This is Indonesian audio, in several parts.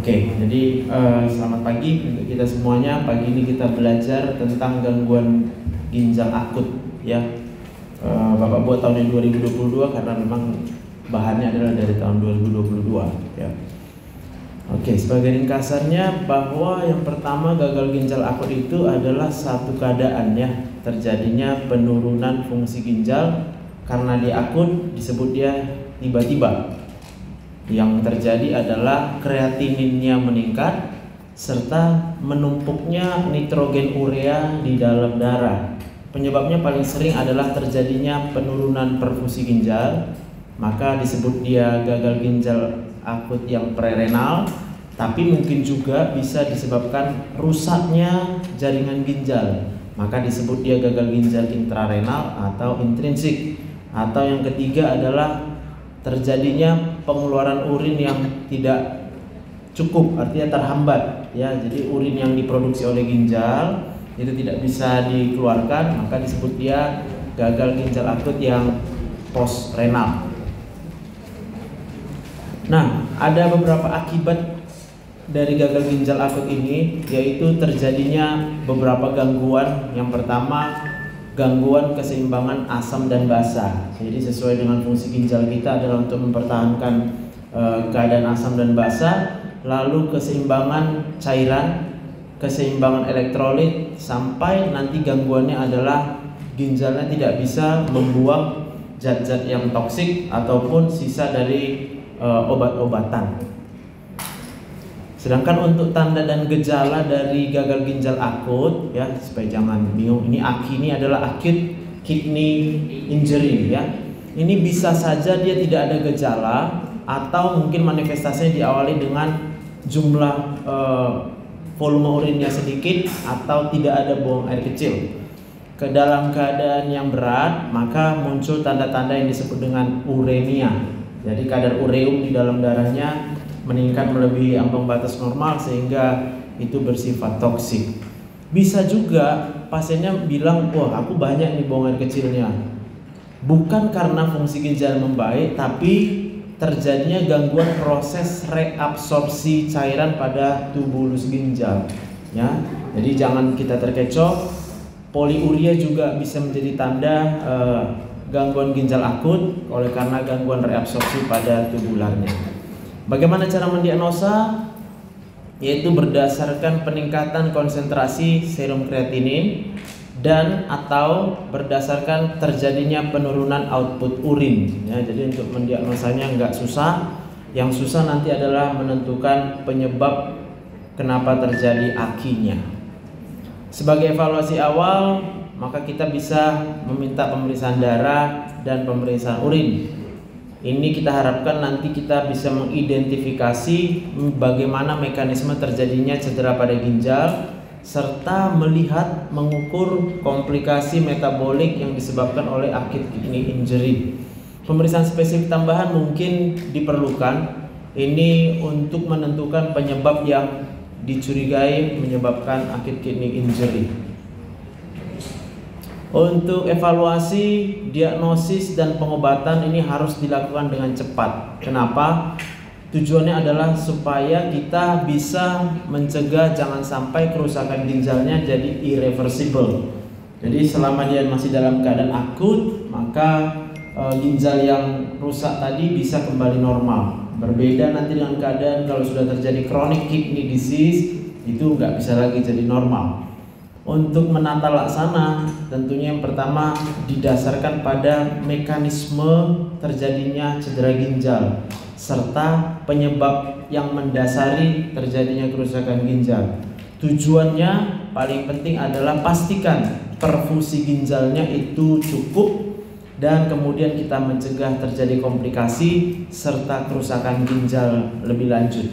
Oke, jadi selamat pagi untuk kita semuanya. Pagi ini kita belajar tentang gangguan ginjal akut ya. Bapak buat tahun 2022 karena memang bahannya adalah dari tahun 2022 ya. Oke, sebagai ringkasannya bahwa yang pertama gagal ginjal akut itu adalah satu keadaan ya, terjadinya penurunan fungsi ginjal karena dia akut disebut dia tiba-tiba. Yang terjadi adalah kreatininnya meningkat serta menumpuknya nitrogen urea di dalam darah. Penyebabnya paling sering adalah terjadinya penurunan perfusi ginjal, maka disebut dia gagal ginjal akut yang prerenal. Tapi mungkin juga bisa disebabkan rusaknya jaringan ginjal, maka disebut dia gagal ginjal intrarenal atau intrinsik. Atau yang ketiga adalah terjadinya pengeluaran urin yang tidak cukup, artinya terhambat ya. Jadi urin yang diproduksi oleh ginjal itu tidak bisa dikeluarkan, maka disebut dia gagal ginjal akut yang postrenal. Nah, ada beberapa akibat dari gagal ginjal akut ini, yaitu terjadinya beberapa gangguan. Yang pertama, gangguan keseimbangan asam dan basa. Jadi sesuai dengan fungsi ginjal kita adalah untuk mempertahankan keadaan asam dan basa, lalu keseimbangan cairan, keseimbangan elektrolit, sampai nanti gangguannya adalah ginjalnya tidak bisa membuang zat-zat yang toksik ataupun sisa dari obat-obatan. Sedangkan untuk tanda dan gejala dari gagal ginjal akut ya, supaya jangan bingung, ini AKI ini adalah acute kidney injury ya. Ini bisa saja dia tidak ada gejala atau mungkin manifestasinya diawali dengan jumlah volume urinnya sedikit atau tidak ada buang air kecil. Ke dalam keadaan yang berat, maka muncul tanda-tanda yang disebut dengan uremia. Jadi kadar ureum di dalam darahnya meningkat melebihi ambang batas normal sehingga itu bersifat toksik. Bisa juga pasiennya bilang, wah aku banyak nih buang air kecilnya, bukan karena fungsi ginjal membaik, tapi terjadinya gangguan proses reabsorpsi cairan pada tubulus ginjal ya. Jadi jangan kita terkecoh. Poliuria juga bisa menjadi tanda gangguan ginjal akut oleh karena gangguan reabsorpsi pada tubularnya. Bagaimana cara mendiagnosa? Yaitu berdasarkan peningkatan konsentrasi serum kreatinin dan atau berdasarkan terjadinya penurunan output urin ya. Jadi untuk mendiagnosanya nggak susah. Yang susah nanti adalah menentukan penyebab kenapa terjadi AKI-nya. Sebagai evaluasi awal, maka kita bisa meminta pemeriksaan darah dan pemeriksaan urin. Ini kita harapkan nanti kita bisa mengidentifikasi bagaimana mekanisme terjadinya cedera pada ginjal, serta melihat mengukur komplikasi metabolik yang disebabkan oleh acute kidney injury. Pemeriksaan spesifik tambahan mungkin diperlukan. Ini untuk menentukan penyebab yang dicurigai menyebabkan acute kidney injury. Untuk evaluasi, diagnosis, dan pengobatan ini harus dilakukan dengan cepat. Kenapa? Tujuannya adalah supaya kita bisa mencegah jangan sampai kerusakan ginjalnya jadi irreversible. Jadi selama dia masih dalam keadaan akut, maka ginjal yang rusak tadi bisa kembali normal. Berbeda nanti dengan keadaan kalau sudah terjadi chronic kidney disease, itu nggak bisa lagi jadi normal. Untuk menata laksana, tentunya yang pertama didasarkan pada mekanisme terjadinya cedera ginjal serta penyebab yang mendasari terjadinya kerusakan ginjal. Tujuannya paling penting adalah pastikan perfusi ginjalnya itu cukup dan kemudian kita mencegah terjadi komplikasi serta kerusakan ginjal lebih lanjut.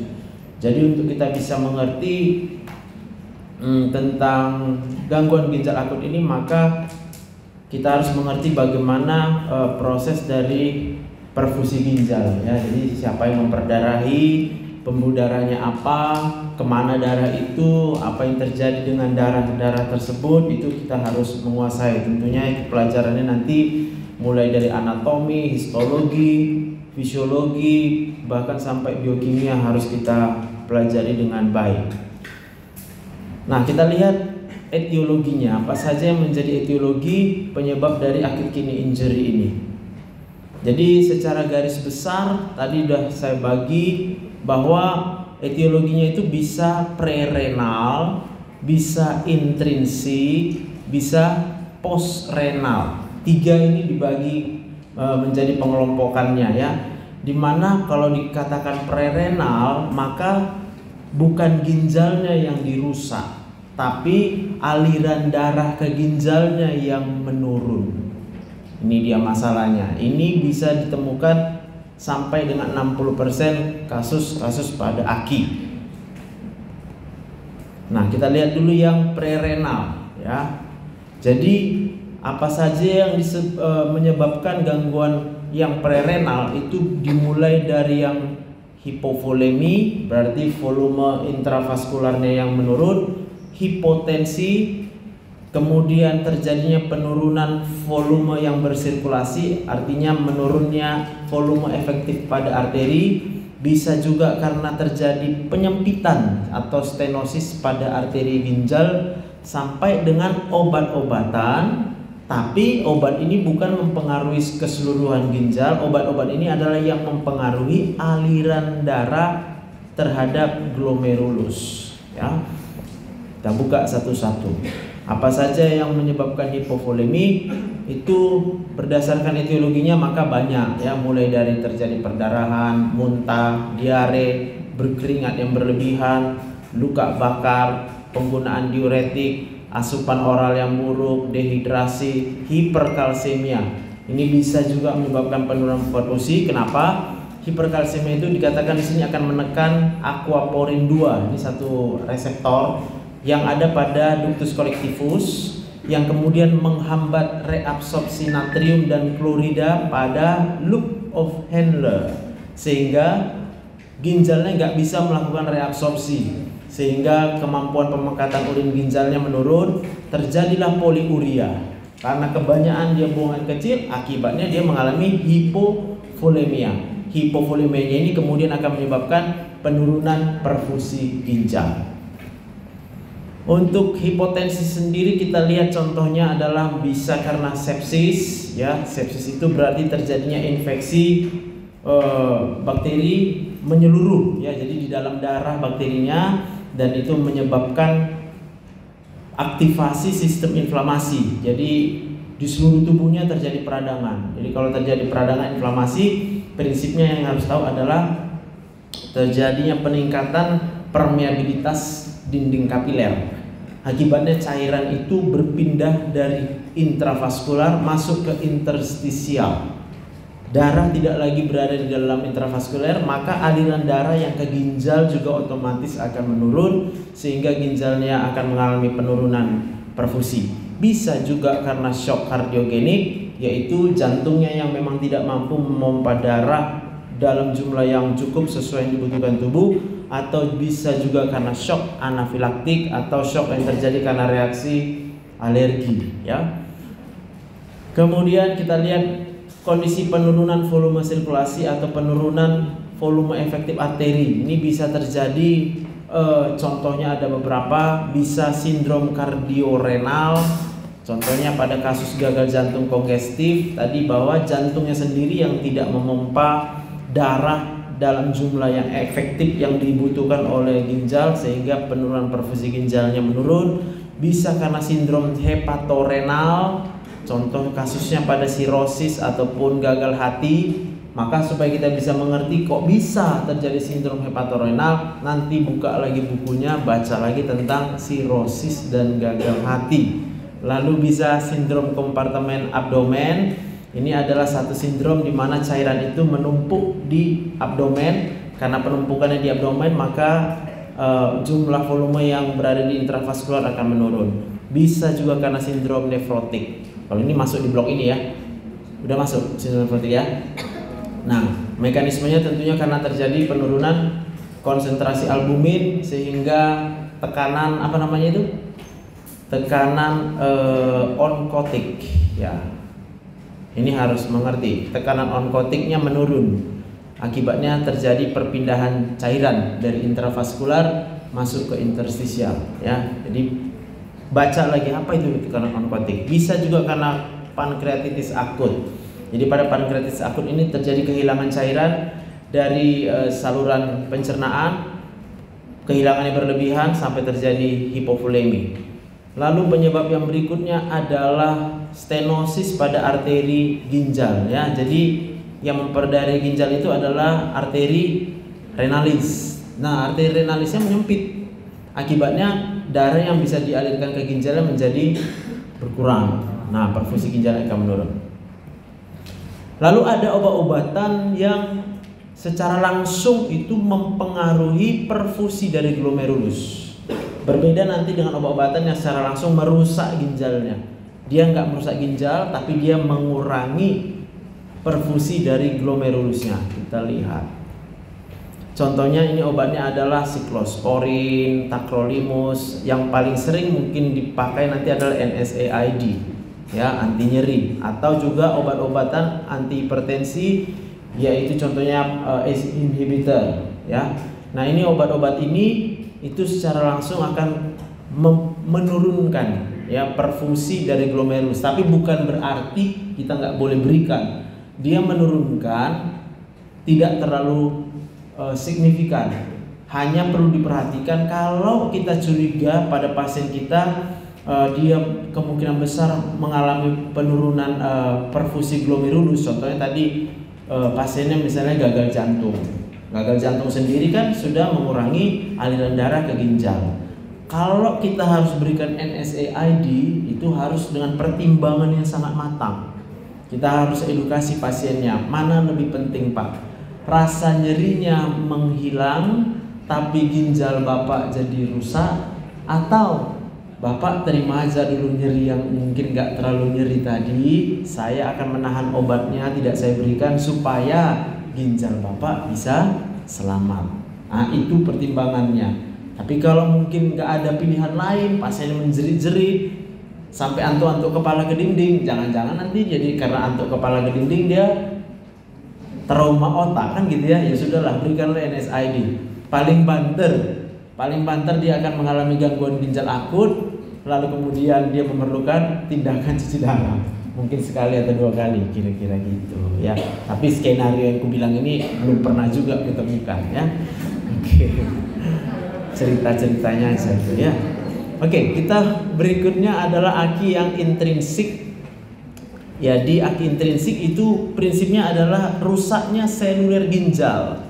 Jadi untuk kita bisa mengerti tentang gangguan ginjal akut ini, maka kita harus mengerti bagaimana proses dari perfusi ginjal ya. Jadi siapa yang memperdarahi, pembuluh darahnya apa, kemana darah itu, apa yang terjadi dengan darah-darah tersebut, itu kita harus menguasai. Tentunya pelajarannya nanti mulai dari anatomi, histologi, fisiologi, bahkan sampai biokimia harus kita pelajari dengan baik. Nah, kita lihat etiologinya, apa saja yang menjadi etiologi penyebab dari acute kidney injury ini. Jadi secara garis besar tadi sudah saya bagi bahwa etiologinya itu bisa prerenal, bisa intrinsik, bisa postrenal. 3 ini dibagi menjadi pengelompokannya ya. Dimana kalau dikatakan prerenal maka bukan ginjalnya yang dirusak, tapi aliran darah ke ginjalnya yang menurun. Ini dia masalahnya. Ini bisa ditemukan sampai dengan 60% kasus-kasus pada AKI. Nah, kita lihat dulu yang prerenal ya. Jadi apa saja yang menyebabkan gangguan yang prerenal itu dimulai dari yang hipovolemi, berarti volume intravaskularnya yang menurun, hipotensi, kemudian terjadinya penurunan volume yang bersirkulasi, artinya menurunnya volume efektif pada arteri. Bisa juga karena terjadi penyempitan atau stenosis pada arteri ginjal, sampai dengan obat-obatan. Tapi obat ini bukan mempengaruhi keseluruhan ginjal. Obat-obat ini adalah yang mempengaruhi aliran darah terhadap glomerulus ya. Kita buka satu-satu. Apa saja yang menyebabkan hipovolemi itu berdasarkan etiologinya maka banyak ya, mulai dari terjadi perdarahan, muntah, diare, berkeringat yang berlebihan, luka bakar, penggunaan diuretik, asupan oral yang buruk, dehidrasi, hiperkalsemia. Ini bisa juga menyebabkan penurunan perfusi. Kenapa? Hiperkalsemia itu dikatakan di sini akan menekan aquaporin 2. Ini satu reseptor yang ada pada ductus collectifus yang kemudian menghambat reabsorpsi natrium dan klorida pada loop of Henle, sehingga ginjalnya nggak bisa melakukan reabsorpsi, sehingga kemampuan pemekatan urin ginjalnya menurun, terjadilah poliuria. Karena kebanyakan dia buangan kecil, akibatnya dia mengalami hipovolemia. Hipovolemianya ini kemudian akan menyebabkan penurunan perfusi ginjal. Untuk hipotensi sendiri kita lihat contohnya adalah bisa karena sepsis ya. Sepsis itu berarti terjadinya infeksi bakteri menyeluruh ya. Jadi di dalam darah bakterinya, dan itu menyebabkan aktivasi sistem inflamasi. Jadi di seluruh tubuhnya terjadi peradangan. Jadi kalau terjadi peradangan inflamasi, prinsipnya yang harus tahu adalah terjadinya peningkatan permeabilitas dinding kapiler. Akibatnya cairan itu berpindah dari intravaskular masuk ke interstisial. Darah tidak lagi berada di dalam intravaskuler, maka aliran darah yang ke ginjal juga otomatis akan menurun, sehingga ginjalnya akan mengalami penurunan perfusi. Bisa juga karena shock kardiogenik, yaitu jantungnya yang memang tidak mampu memompa darah dalam jumlah yang cukup sesuai yang dibutuhkan tubuh, atau bisa juga karena shock anafilaktik atau shock yang terjadi karena reaksi alergi ya. Kemudian kita lihat kondisi penurunan volume sirkulasi atau penurunan volume efektif arteri. Ini bisa terjadi contohnya ada beberapa, bisa sindrom kardiorenal. Contohnya pada kasus gagal jantung kongestif tadi, bahwa jantungnya sendiri yang tidak memompa darah dalam jumlah yang efektif yang dibutuhkan oleh ginjal, sehingga penurunan perfusi ginjalnya menurun. Bisa karena sindrom hepatorenal, contoh kasusnya pada sirosis ataupun gagal hati. Maka supaya kita bisa mengerti kok bisa terjadi sindrom hepatorenal, nanti buka lagi bukunya, baca lagi tentang sirosis dan gagal hati. Lalu bisa sindrom kompartemen abdomen. Ini adalah satu sindrom di mana cairan itu menumpuk di abdomen. Karena penumpukannya di abdomen, maka jumlah volume yang berada di intravaskular akan menurun. Bisa juga karena sindrom nefrotik. Kalau ini masuk di blok ini ya, udah masuk sindrom nefrotik ya. Nah, mekanismenya tentunya karena terjadi penurunan konsentrasi albumin, sehingga tekanan apa namanya itu? Tekanan onkotik ya. Ini harus mengerti, tekanan onkotiknya menurun. Akibatnya terjadi perpindahan cairan dari intravaskular masuk ke interstisial, ya. Jadi baca lagi apa itu karena onkotik. Bisa juga karena pankreatitis akut. Jadi pada pankreatitis akut ini terjadi kehilangan cairan dari saluran pencernaan, kehilangan yang berlebihan sampai terjadi hipovolemi. Lalu penyebab yang berikutnya adalah stenosis pada arteri ginjal, ya. Jadi yang memperdaya ginjal itu adalah arteri renalis. Nah, arteri renalisnya menyempit. Akibatnya darah yang bisa dialirkan ke ginjalnya menjadi berkurang. Nah, perfusi ginjal akan menurun. Lalu ada obat-obatan yang secara langsung itu mempengaruhi perfusi dari glomerulus. Berbeda nanti dengan obat-obatan yang secara langsung merusak ginjalnya. Dia nggak merusak ginjal, tapi dia mengurangi perfusi dari glomerulusnya. Kita lihat. Contohnya ini obatnya adalah siklosporin, tacrolimus. Yang paling sering mungkin dipakai nanti adalah NSAID, ya, anti nyeri, atau juga obat-obatan anti hipertensi, yaitu contohnya ACE inhibitor, ya. Nah, ini obat-obat ini itu secara langsung akan menurunkan, ya, perfusi dari glomerulus. Tapi bukan berarti kita nggak boleh berikan. Dia menurunkan, tidak terlalu signifikan. Hanya perlu diperhatikan kalau kita curiga pada pasien kita dia kemungkinan besar mengalami penurunan perfusi glomerulus. Contohnya tadi pasiennya misalnya gagal jantung. Gagal jantung sendiri kan sudah mengurangi aliran darah ke ginjal. Kalau kita harus berikan NSAID itu harus dengan pertimbangan yang sangat matang. Kita harus edukasi pasiennya, mana lebih penting Pak? Rasa nyerinya menghilang tapi ginjal Bapak jadi rusak, atau Bapak terima aja dulu nyeri yang mungkin gak terlalu nyeri tadi, saya akan menahan obatnya, tidak saya berikan supaya ginjal Bapak bisa selamat. Nah, itu pertimbangannya. Tapi kalau mungkin gak ada pilihan lain, pasiennya menjerit-jerit sampai antuk-antuk kepala ke dinding, jangan-jangan nanti jadi karena antuk kepala ke dinding dia trauma otak kan gitu, ya. Ya sudahlah, berikanlah NSAID. Paling banter dia akan mengalami gangguan ginjal akut, lalu kemudian dia memerlukan tindakan cuci darah, mungkin sekali atau 2 kali, kira-kira gitu, ya. Tapi skenario yang aku bilang ini belum pernah juga ketemukan, ya. Oke. Cerita-ceritanya aja, ya. Oke, kita berikutnya adalah aki yang intrinsik. Ya, di aki intrinsik itu prinsipnya adalah rusaknya seluler ginjal.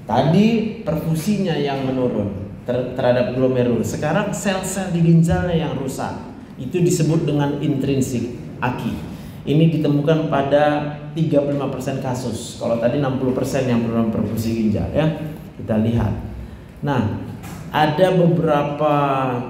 Tadi perfusinya yang menurun terhadap glomerulus. Sekarang sel-sel di ginjalnya yang rusak. Itu disebut dengan intrinsik aki. Ini ditemukan pada 35% kasus. Kalau tadi 60% yang penurunan perfusi ginjal, ya. Kita lihat. Nah, ada beberapa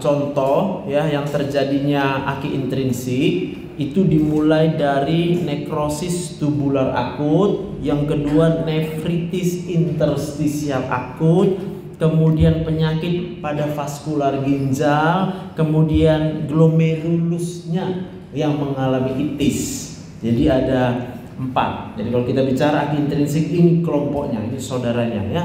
contoh, ya, yang terjadinya aki intrinsik. Itu dimulai dari nekrosis tubular akut, yang kedua nefritis interstisial akut, kemudian penyakit pada vaskular ginjal, kemudian glomerulusnya yang mengalami itis. Jadi ada 4. Jadi kalau kita bicara aki intrinsik, ini kelompoknya, ini saudaranya, ya.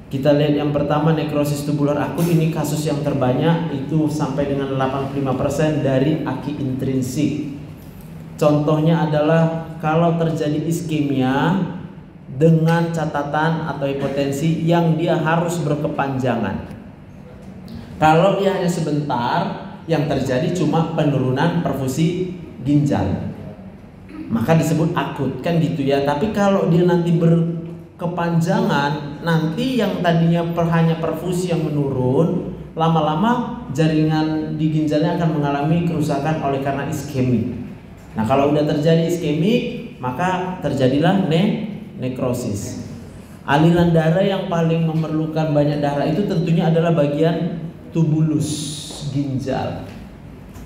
Kita lihat yang pertama, nekrosis tubular akut. Ini kasus yang terbanyak, itu sampai dengan 85% dari aki intrinsik. Contohnya adalah kalau terjadi iskemia dengan catatan atau hipotensi yang dia harus berkepanjangan. Kalau dia hanya sebentar, yang terjadi cuma penurunan perfusi ginjal, maka disebut akut, kan gitu, ya. Tapi kalau dia nanti kepanjangan, nanti yang tadinya hanya perfusi yang menurun, lama-lama jaringan di ginjalnya akan mengalami kerusakan oleh karena iskemik. Nah, kalau udah terjadi iskemik, maka terjadilah nekrosis. Aliran darah yang paling memerlukan banyak darah itu tentunya adalah bagian tubulus ginjal.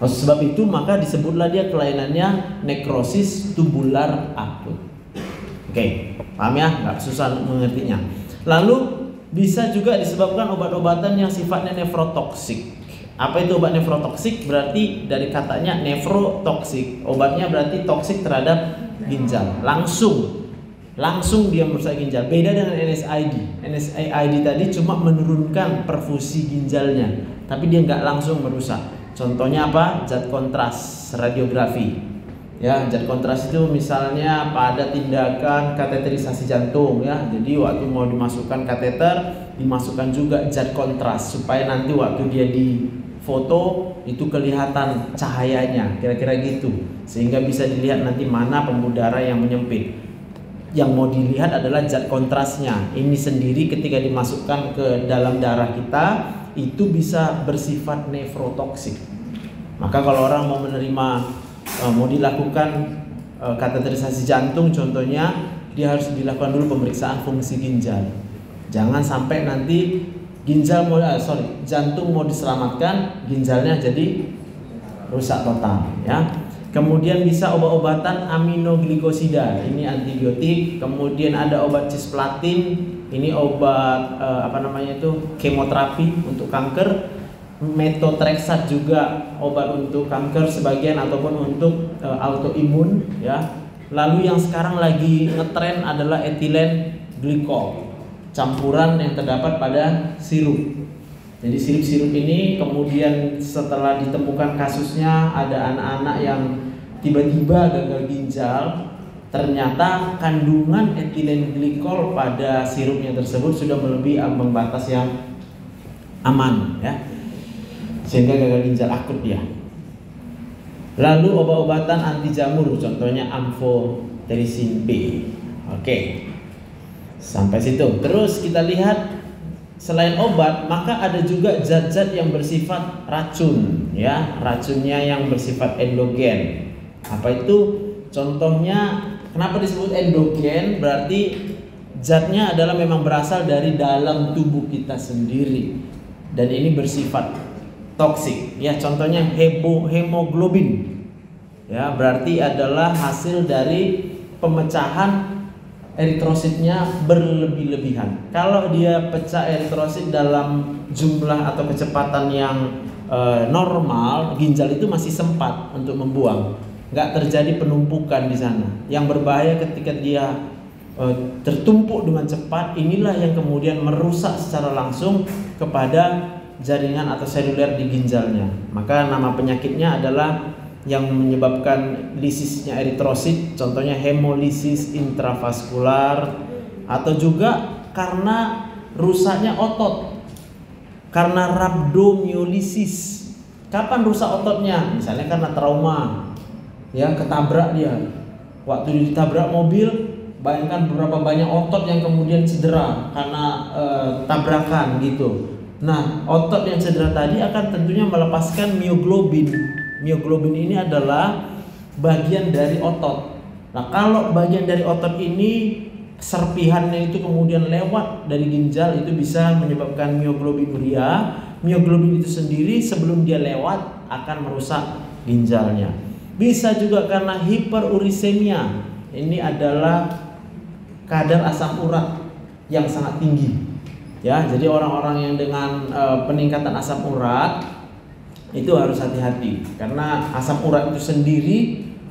Oleh sebab itu maka disebutlah dia kelainannya nekrosis tubular akut. Oke, paham ya? Nggak susah mengertinya. Lalu bisa juga disebabkan obat-obatan yang sifatnya nefrotoksik. Apa itu obat nefrotoksik? Berarti dari katanya nefrotoksik. Obatnya berarti toksik terhadap ginjal. Langsung langsung dia merusak ginjal. Beda dengan NSAID. NSAID tadi cuma menurunkan perfusi ginjalnya, tapi dia nggak langsung merusak. Contohnya apa? Zat kontras radiografi. Ya, zat kontras itu misalnya pada tindakan kateterisasi jantung ya. Jadi waktu mau dimasukkan kateter, dimasukkan juga zat kontras supaya nanti waktu dia di foto itu kelihatan cahayanya, kira-kira gitu. Sehingga bisa dilihat nanti mana pembuluh darah yang menyempit. Yang mau dilihat adalah zat kontrasnya. Ini sendiri ketika dimasukkan ke dalam darah kita itu bisa bersifat nefrotoksik. Maka kalau orang mau menerima, mau dilakukan kateterisasi jantung contohnya, dia harus dilakukan dulu pemeriksaan fungsi ginjal. Jangan sampai nanti jantung mau diselamatkan, ginjalnya jadi rusak total ya. Kemudian bisa obat-obatan aminoglikosida, ini antibiotik. Kemudian ada obat cisplatin, ini obat kemoterapi untuk kanker. Methotrexate juga obat untuk kanker sebagian ataupun untuk autoimun ya. Lalu yang sekarang lagi ngetren adalah etilen glikol, campuran yang terdapat pada sirup. Jadi sirup-sirup ini kemudian setelah ditemukan kasusnya ada anak-anak yang tiba-tiba gagal ginjal, ternyata kandungan etilen glikol pada sirupnya tersebut sudah melebihi ambang batas yang aman ya. Sehingga gagal ginjal akut dia. Lalu obat-obatan anti jamur contohnya amphotericin B. Oke. Sampai situ. Terus kita lihat selain obat, maka ada juga zat-zat yang bersifat racun ya, racunnya yang bersifat endogen. Apa itu? Contohnya, kenapa disebut endogen? Berarti zatnya adalah memang berasal dari dalam tubuh kita sendiri dan ini bersifat toksik. Ya, contohnya hemoglobin. Ya, berarti adalah hasil dari pemecahan eritrositnya berlebih-lebihan. Kalau dia pecah eritrosit dalam jumlah atau kecepatan yang normal, ginjal itu masih sempat untuk membuang, nggak terjadi penumpukan di sana. Yang berbahaya ketika dia tertumpuk dengan cepat, inilah yang kemudian merusak secara langsung kepada jaringan atau seluler di ginjalnya. Maka nama penyakitnya adalah yang menyebabkan lisisnya eritrosit, contohnya hemolisis intravaskular, atau juga karena rusaknya otot, karena rhabdomyolysis. Kapan rusak ototnya? Misalnya karena trauma, ya ketabrak dia. Waktu ditabrak mobil, bayangkan berapa banyak otot yang kemudian cedera karena tabrakan gitu. Nah, otot yang cedera tadi akan tentunya melepaskan mioglobin. Mioglobin ini adalah bagian dari otot. Nah, kalau bagian dari otot ini serpihannya itu kemudian lewat dari ginjal, itu bisa menyebabkan mioglobinuria. Mioglobin itu sendiri sebelum dia lewat akan merusak ginjalnya. Bisa juga karena hiperurisemia. Ini adalah kadar asam urat yang sangat tinggi. Ya, jadi orang-orang yang dengan peningkatan asam urat itu harus hati-hati karena asam urat itu sendiri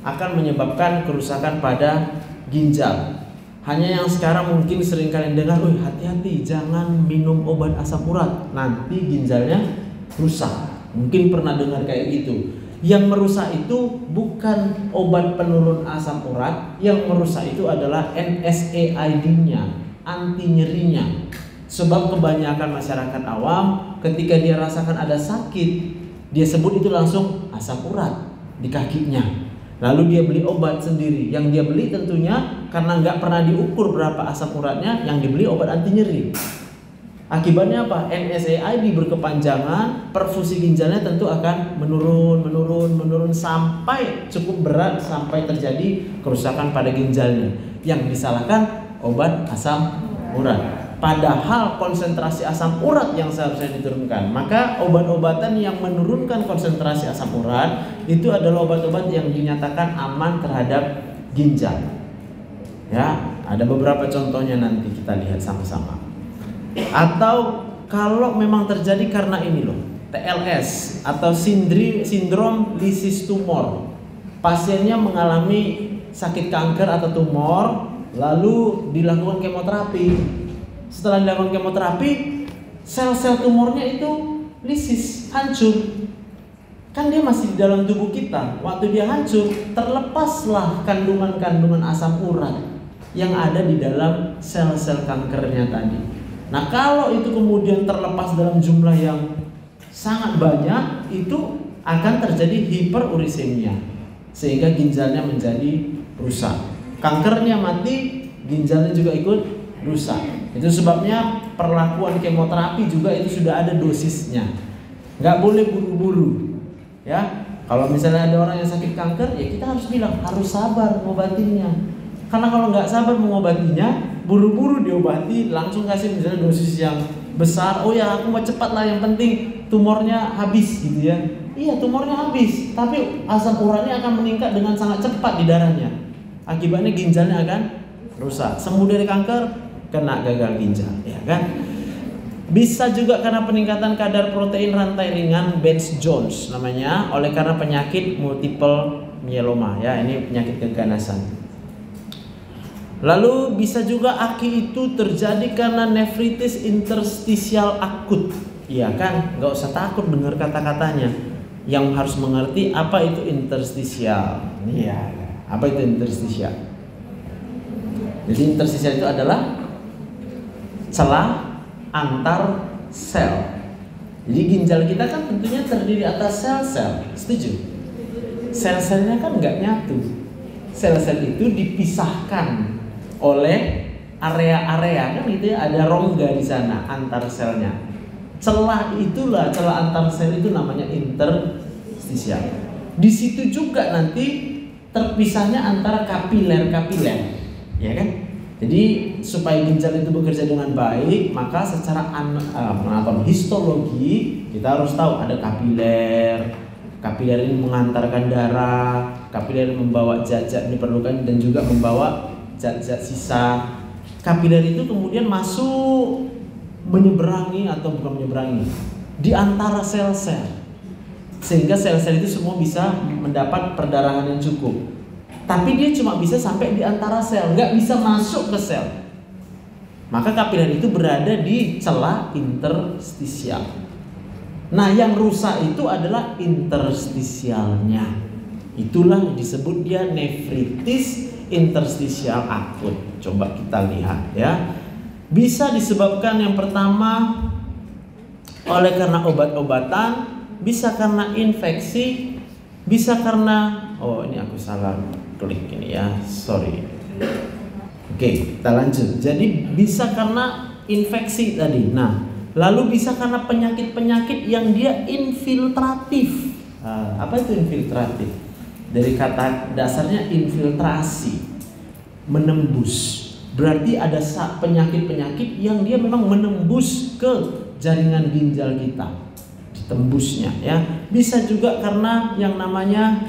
akan menyebabkan kerusakan pada ginjal. Hanya yang sekarang mungkin sering kalian dengar, hati-hati jangan minum obat asam urat, nanti ginjalnya rusak. Mungkin pernah dengar kayak gitu. Yang merusak itu bukan obat penurun asam urat, yang merusak itu adalah NSAID-nya, anti nyerinya. Sebab kebanyakan masyarakat awam ketika dia rasakan ada sakit, dia sebut itu langsung asam urat di kakinya. Lalu dia beli obat sendiri. Yang dia beli tentunya karena nggak pernah diukur berapa asam uratnya, yang dibeli obat anti nyeri. Akibatnya apa? NSAID berkepanjangan, perfusi ginjalnya tentu akan menurun sampai cukup berat, sampai terjadi kerusakan pada ginjalnya. Yang disalahkan obat asam urat. Padahal konsentrasi asam urat yang seharusnya diturunkan. Maka obat-obatan yang menurunkan konsentrasi asam urat itu adalah obat-obat yang dinyatakan aman terhadap ginjal. Ya, ada beberapa contohnya nanti kita lihat sama-sama. Atau kalau memang terjadi karena ini loh, TLS atau sindrom lisis tumor. Pasiennya mengalami sakit kanker atau tumor, lalu dilakukan kemoterapi. Setelah dilakukan kemoterapi, sel-sel tumornya itu lisis, hancur. Kan dia masih di dalam tubuh kita. Waktu dia hancur, terlepaslah kandungan-kandungan asam urat yang ada di dalam sel-sel kankernya tadi. Nah, kalau itu kemudian terlepas dalam jumlah yang sangat banyak, itu akan terjadi hiperurisemia, sehingga ginjalnya menjadi rusak. Kankernya mati, ginjalnya juga ikut rusak. Itu sebabnya perlakuan kemoterapi juga itu sudah ada dosisnya. Nggak boleh buru-buru. Ya, kalau misalnya ada orang yang sakit kanker, ya kita harus bilang harus sabar mengobatinya. Karena kalau nggak sabar mengobatinya, buru-buru diobati, langsung kasih misalnya dosis yang besar. Oh ya, aku mau cepat lah, yang penting tumornya habis gitu ya. Iya, tumornya habis, tapi asam uratnya akan meningkat dengan sangat cepat di darahnya. Akibatnya ginjalnya akan rusak. Sembuh dari kanker, kena gagal ginjal, ya kan? Bisa juga karena peningkatan kadar protein rantai ringan Benz-Jones namanya, oleh karena penyakit multiple myeloma ya, ini penyakit keganasan. Lalu bisa juga aki itu terjadi karena nefritis interstisial akut. Iya kan, nggak usah takut dengar kata-katanya. Yang harus mengerti apa itu interstisial. Iya, apa itu interstisial? Jadi interstisial itu adalah celah antar sel. Jadi ginjal kita kan tentunya terdiri atas sel-sel. Setuju? Sel-selnya kan nggak nyatu. Sel-sel itu dipisahkan oleh area-area kan gitu ya, ada rongga di sana antar selnya. Celah itulah, celah antar sel itu namanya interstisial. Di situ juga nanti terpisahnya antara kapiler-kapiler, ya kan? Jadi supaya ginjal itu bekerja dengan baik, maka secara histologi kita harus tahu ada kapiler. Kapiler ini mengantarkan darah, kapiler membawa zat-zat diperlukan dan juga membawa zat-zat sisa. Kapiler itu kemudian masuk menyeberangi atau bukan menyeberangi di antara sel-sel, sehingga sel-sel itu semua bisa mendapat perdarahan yang cukup. Tapi dia cuma bisa sampai di antara sel, nggak bisa masuk ke sel. Maka kapiler itu berada di celah interstisial. Nah, yang rusak itu adalah interstisialnya. Itulah disebut dia nefritis interstisial akut. Coba kita lihat ya. Bisa disebabkan yang pertama oleh karena obat-obatan, bisa karena infeksi, bisa karena ini aku salah klik ini ya, sorry. Oke, kita lanjut. Jadi bisa karena infeksi tadi. Nah, lalu bisa karena penyakit-penyakit yang dia infiltratif. Apa itu infiltratif? Dari kata dasarnya infiltrasi, menembus. Berarti ada penyakit-penyakit yang dia memang menembus ke jaringan ginjal kita, ditembusnya ya. Bisa juga karena yang namanya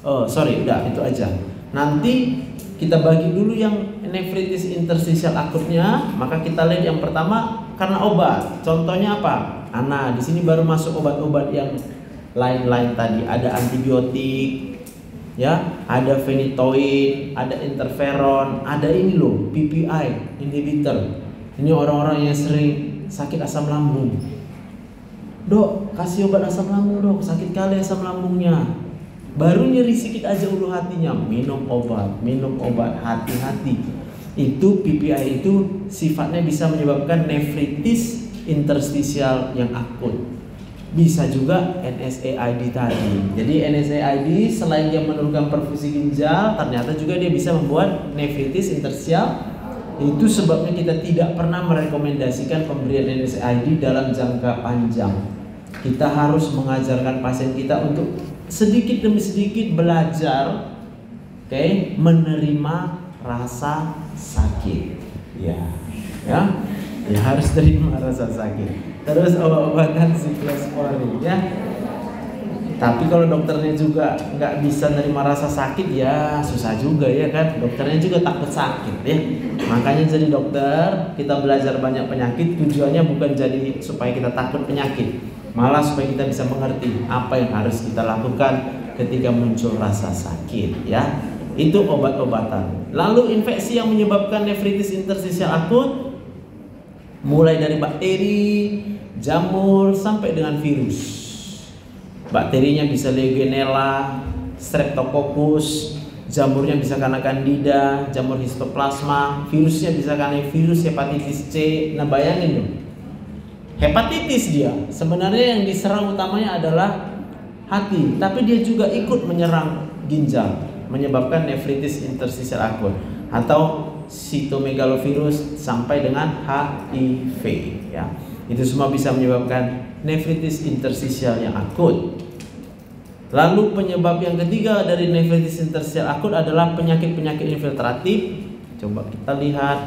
udah itu aja. Nanti kita bagi dulu yang nefritis interstisial akutnya. Maka kita lihat yang pertama karena obat. Contohnya apa? Di sini baru masuk obat-obat yang lain-lain tadi. Ada antibiotik, ya, ada fenitoin, ada interferon, ada ini loh, PPI inhibitor. Ini orang-orang yang sering sakit asam lambung. Dok, kasih obat asam lambung dok, sakit kali asam lambungnya. Baru nyeri sedikit aja ulu hatinya, minum obat, hati-hati. Itu PPI itu sifatnya bisa menyebabkan nefritis interstisial yang akut. Bisa juga NSAID tadi. Jadi NSAID selain dia menurunkan perfusi ginjal, ternyata juga dia bisa membuat nefritis interstisial. Itu sebabnya kita tidak pernah merekomendasikan pemberian NSAID dalam jangka panjang. Kita harus mengajarkan pasien kita untuk sedikit demi sedikit belajar, menerima rasa sakit. Ya harus terima rasa sakit. Terus obat-obatan siklosporin ya. Tapi kalau dokternya juga nggak bisa nerima rasa sakit, ya susah juga ya kan. Dokternya juga takut sakit ya. Makanya jadi dokter, kita belajar banyak penyakit. Tujuannya bukan jadi supaya kita takut penyakit, malah supaya kita bisa mengerti apa yang harus kita lakukan ketika muncul rasa sakit ya. Itu obat-obatan. Lalu infeksi yang menyebabkan nefritis interstisial akut mulai dari bakteri, jamur sampai dengan virus. Bakterinya bisa Legionella, Streptococcus, jamurnya bisa karena Candida, jamur histoplasma, virusnya bisa karena virus hepatitis C. Nah, bayangin dong. Hepatitis dia sebenarnya yang diserang utamanya adalah hati, tapi dia juga ikut menyerang ginjal, menyebabkan nefritis interstisial akut atau sitomegalovirus sampai dengan HIV ya. Itu semua bisa menyebabkan nefritis interstisial yang akut. Lalu penyebab yang ketiga dari nefritis interstisial akut adalah penyakit-penyakit infiltratif. Coba kita lihat.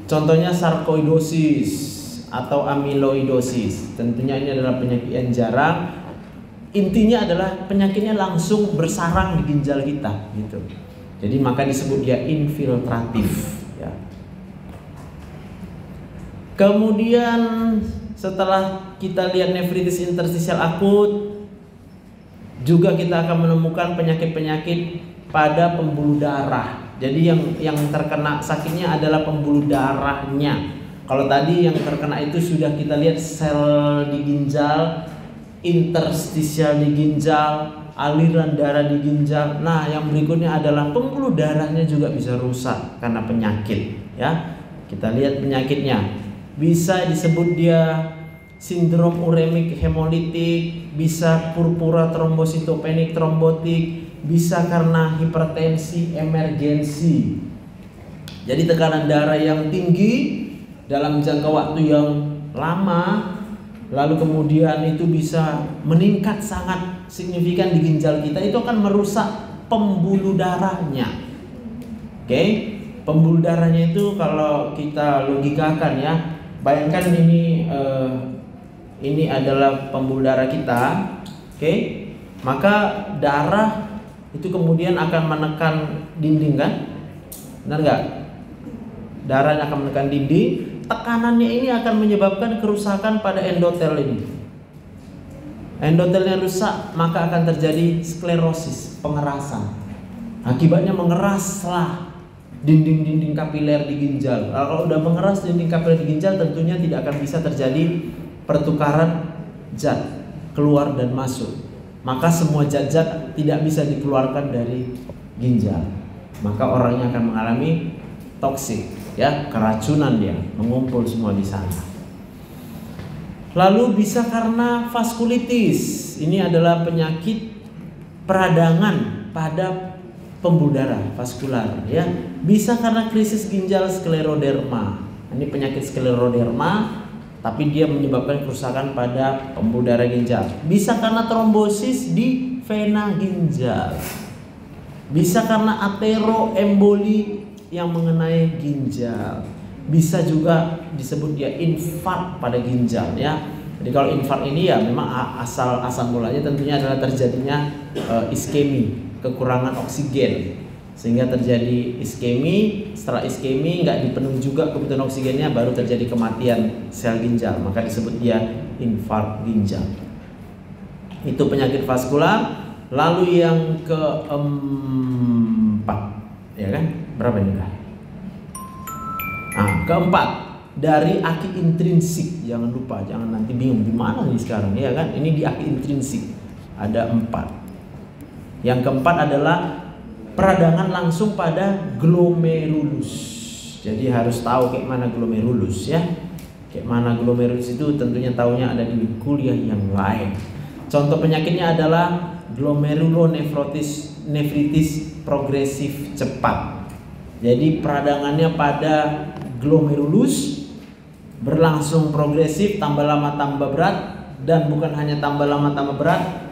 Contohnya sarkoidosis atau amyloidosis. Tentunya ini adalah penyakit yang jarang. Intinya adalah penyakitnya langsung bersarang di ginjal kita gitu. Jadi maka disebut dia infiltratif ya. Kemudian setelah kita lihat nefritis interstisial akut, juga kita akan menemukan penyakit-penyakit pada pembuluh darah. Jadi yang terkena sakitnya adalah pembuluh darahnya. Kalau tadi yang terkena itu sudah kita lihat sel di ginjal, interstisial di ginjal, aliran darah di ginjal. Nah, yang berikutnya adalah pembuluh darahnya juga bisa rusak karena penyakit ya. Kita lihat penyakitnya. Bisa disebut dia sindrom uremik hemolitik, bisa purpura trombositopenik trombotik, bisa karena hipertensi emergensi. Jadi tekanan darah yang tinggi dalam jangka waktu yang lama, lalu kemudian itu bisa meningkat sangat signifikan di ginjal kita, itu akan merusak pembuluh darahnya. Oke, pembuluh darahnya itu kalau kita logikakan ya, bayangkan ini adalah pembuluh darah kita, oke? Maka darah itu kemudian akan menekan dinding kan? Benar nggak? Darahnya akan menekan dinding, tekanannya ini akan menyebabkan kerusakan pada endotel ini. Endotelnya rusak, maka akan terjadi sklerosis, pengerasan. Akibatnya mengeraslah dinding-dinding kapiler di ginjal. Kalau udah mengeras dinding kapiler di ginjal, tentunya tidak akan bisa terjadi pertukaran zat keluar dan masuk. Maka semua zat-zat tidak bisa dikeluarkan dari ginjal. Maka orangnya akan mengalami toksik, ya, keracunan dia, mengumpul semua di sana. Lalu bisa karena vaskulitis. Ini adalah penyakit peradangan pada pembuluh darah vaskular ya. Bisa karena krisis ginjal skleroderma. Ini penyakit skleroderma, tapi dia menyebabkan kerusakan pada pembuluh darah ginjal. Bisa karena trombosis di vena ginjal. Bisa karena ateroemboli yang mengenai ginjal. Bisa juga disebut dia infark pada ginjal ya. Jadi kalau infark ini ya memang asal mulanya tentunya adalah terjadinya iskemi, kekurangan oksigen, sehingga terjadi iskemi. Setelah iskemi nggak dipenuhi juga kebutuhan oksigennya, baru terjadi kematian sel ginjal, maka disebut dia infark ginjal. Itu penyakit vaskular. Lalu yang keempat, ya kan? Berapa ini kah? Nah, keempat, dari aki intrinsik. Jangan lupa, jangan nanti bingung gimana nih sekarang, ya kan? Ini di aki intrinsik ada 4. Yang keempat adalah peradangan langsung pada glomerulus. Jadi harus tahu kayak mana glomerulus ya. Kayak mana glomerulus itu tentunya tahunya ada di kuliah yang lain. Contoh penyakitnya adalah glomerulonefritis progresif cepat. Jadi peradangannya pada glomerulus berlangsung progresif, tambah lama tambah berat, dan bukan hanya tambah lama tambah berat,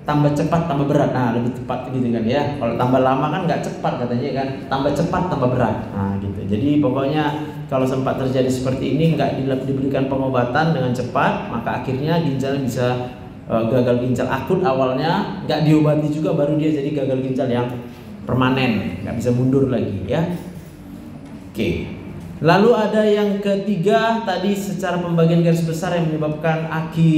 tambah cepat tambah berat. Nah, lebih tepat gitu kan ya. Kalau tambah lama kan nggak cepat katanya kan, tambah cepat tambah berat. Nah gitu. Jadi pokoknya kalau sempat terjadi seperti ini, nggak diberikan pengobatan dengan cepat, maka akhirnya ginjal bisa gagal ginjal akut awalnya, nggak diobati juga, baru dia jadi gagal ginjal yang permanen, nggak bisa mundur lagi ya. Oke. Lalu ada yang ketiga tadi secara pembagian garis besar yang menyebabkan aki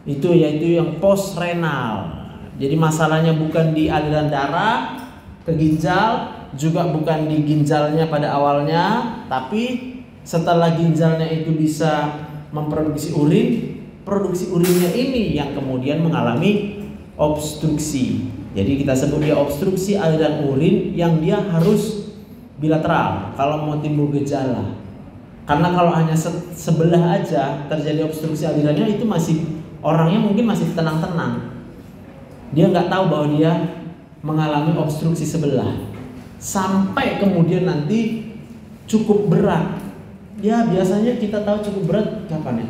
itu yaitu yang post renal. Jadi masalahnya bukan di aliran darah ke ginjal, juga bukan di ginjalnya pada awalnya, tapi setelah ginjalnya itu bisa memproduksi urin, produksi urinnya ini yang kemudian mengalami obstruksi. Jadi kita sebut dia obstruksi aliran urin yang dia harus bilateral kalau mau timbul gejala. Karena kalau hanya sebelah aja terjadi obstruksi alirannya, itu masih orangnya mungkin masih tenang-tenang. Dia nggak tahu bahwa dia mengalami obstruksi sebelah. Sampai kemudian nanti cukup berat. Ya biasanya kita tahu cukup berat kapan ya?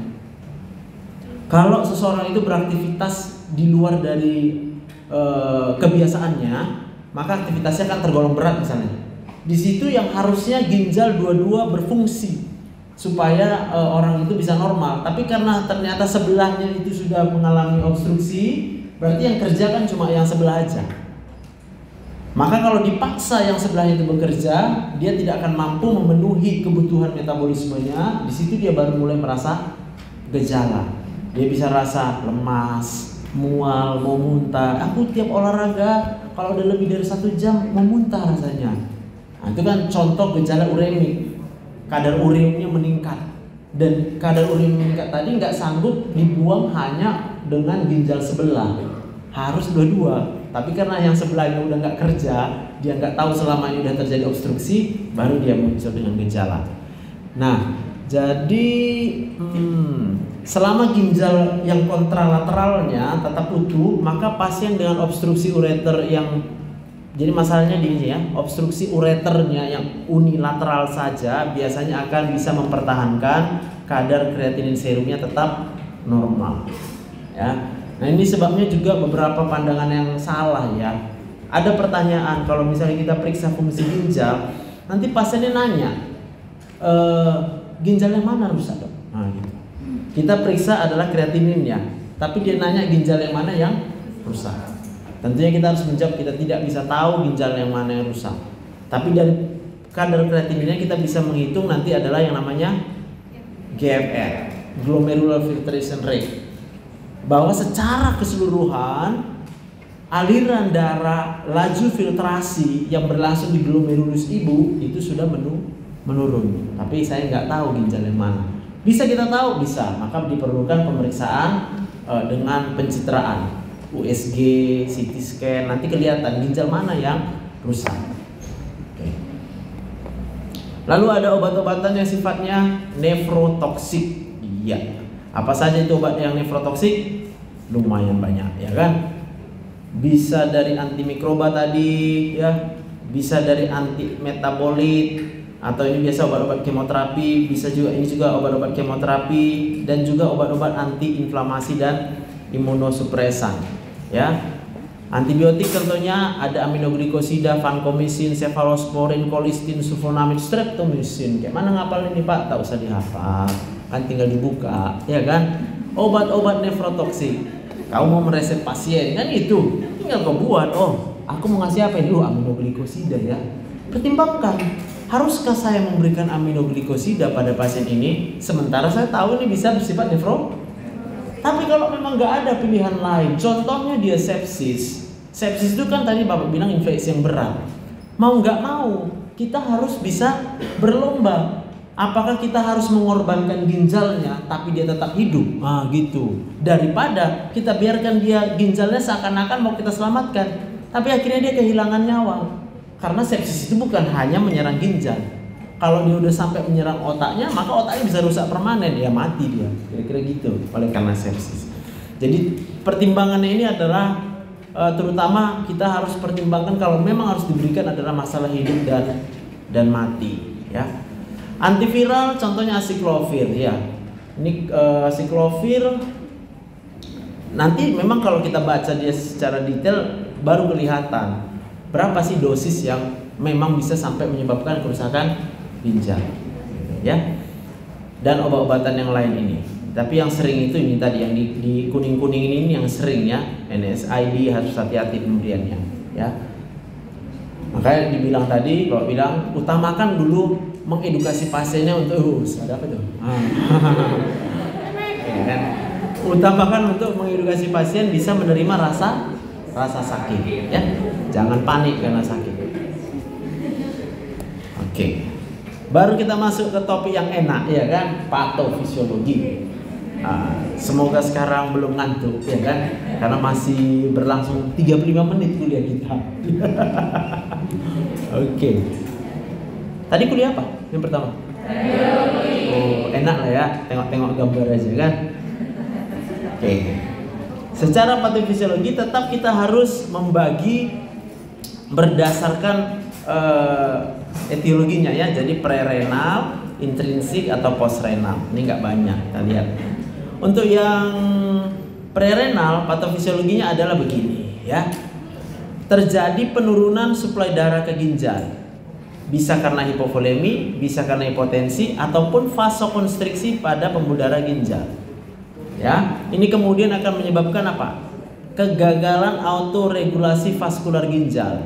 Kalau seseorang itu beraktivitas di luar dari kebiasaannya, maka aktivitasnya akan tergolong berat misalnya. Di situ yang harusnya ginjal dua-dua berfungsi supaya orang itu bisa normal. Tapi karena ternyata sebelahnya itu sudah mengalami obstruksi, berarti yang kerja kan cuma yang sebelah aja. Maka kalau dipaksa yang sebelah itu bekerja, dia tidak akan mampu memenuhi kebutuhan metabolismenya. Di situ dia baru mulai merasa gejala. Dia bisa rasa lemas, mual, mau muntah. Aku tiap olahraga kalau udah lebih dari 1 jam mau muntah rasanya. Nah, itu kan contoh gejala uremik. Kadar urinnya meningkat. Dan kadar urin meningkat tadi nggak sanggup dibuang hanya dengan ginjal sebelah. Harus dua-dua. Tapi karena yang sebelahnya udah nggak kerja, dia nggak tahu selama ini udah terjadi obstruksi, baru dia muncul dengan gejala. Nah, jadi selama ginjal yang kontralateralnya tetap utuh, maka pasien dengan obstruksi ureter yang, jadi masalahnya di sini ya, obstruksi ureternya yang unilateral saja biasanya akan bisa mempertahankan kadar kreatinin serumnya tetap normal. Ya. Nah ini sebabnya juga beberapa pandangan yang salah ya. Ada pertanyaan kalau misalnya kita periksa fungsi ginjal, nanti pasiennya nanya, ginjal yang mana rusak dok? Nah, gitu. Kita periksa adalah kreatininnya, tapi dia nanya ginjal yang mana yang rusak. Tentunya kita harus menjawab kita tidak bisa tahu ginjal yang mana yang rusak. Tapi dari kadar kreatininnya kita bisa menghitung nanti adalah yang namanya GFR, glomerular filtration rate. Bahwa secara keseluruhan aliran darah laju filtrasi yang berlangsung di glomerulus ibu itu sudah menurun. Tapi saya nggak tahu ginjal yang mana. Bisa kita tahu? Bisa. Maka diperlukan pemeriksaan dengan pencitraan, USG, CT scan, nanti kelihatan ginjal mana yang rusak. Oke. Lalu ada obat-obatan yang sifatnya nefrotoksik. Iya. Apa saja itu obat yang nefrotoksik? Lumayan banyak, ya kan? Bisa dari antimikroba tadi, ya, bisa dari anti metabolit, atau ini biasa obat-obat kemoterapi, bisa juga ini juga obat-obat kemoterapi, dan juga obat-obat anti inflamasi dan imunosupresan, ya. Antibiotik tentunya ada aminoglikosida, vancomycin, cephalosporin, colistin, sulfonamid, streptomycin. Kayak mana ngapal ini Pak? Tak usah dihafal, kan tinggal dibuka, ya kan? Obat-obat nefrotoksik. Kau mau meresep pasien kan itu, tinggal kau buat. Oh, aku mau ngasih apa ini? Aminoglikosida ya. Pertimbangkan, haruskah saya memberikan aminoglikosida pada pasien ini? Sementara saya tahu ini bisa bersifat nefro. Tapi kalau memang nggak ada pilihan lain, contohnya dia sepsis. Sepsis itu kan tadi Bapak bilang infeksi yang berat. Mau nggak mau, kita harus bisa berlomba. Apakah kita harus mengorbankan ginjalnya tapi dia tetap hidup? Nah gitu. Daripada kita biarkan dia ginjalnya seakan-akan mau kita selamatkan, tapi akhirnya dia kehilangan nyawa. Karena sepsis itu bukan hanya menyerang ginjal. Kalau dia udah sampai menyerang otaknya, maka otaknya bisa rusak permanen, ya mati dia. Kira-kira gitu oleh karena sepsis. Jadi pertimbangannya ini adalah terutama kita harus pertimbangkan kalau memang harus diberikan adalah masalah hidup dan mati, ya. Antiviral contohnya acyclovir, ya. Ini acyclovir nanti memang kalau kita baca dia secara detail baru kelihatan berapa sih dosis yang memang bisa sampai menyebabkan kerusakan ginjal, ya. Dan obat-obatan yang lain ini. Tapi yang sering itu ini tadi yang di kuning-kuning ini yang sering ya, NSAID harus hati-hati pemberiannya, ya. Makanya dibilang tadi, kalau bilang utamakan dulu mengedukasi pasiennya untuk ada apa tuh? Ya kan? Utamakan untuk mengedukasi pasien bisa menerima rasa rasa sakit, ya. Jangan panik karena sakit. Oke. Baru kita masuk ke topik yang enak, ya kan? Patofisiologi. Semoga sekarang belum ngantuk, ya kan? Karena masih berlangsung 35 menit kuliah kita. Oke. Tadi kuliah apa? Yang pertama? Oh, enak lah ya, tengok-tengok gambar aja kan. Oke. Secara patofisiologi tetap kita harus membagi berdasarkan etiologinya ya. Jadi prerenal, intrinsik atau postrenal. Ini nggak banyak, kita lihat. Untuk yang prerenal, patofisiologinya adalah begini ya. Terjadi penurunan suplai darah ke ginjal. Bisa karena hipovolemi, bisa karena hipotensi, ataupun vasokonstriksi pada pembuluh darah ginjal. Ya, ini kemudian akan menyebabkan apa? Kegagalan autoregulasi vaskular ginjal.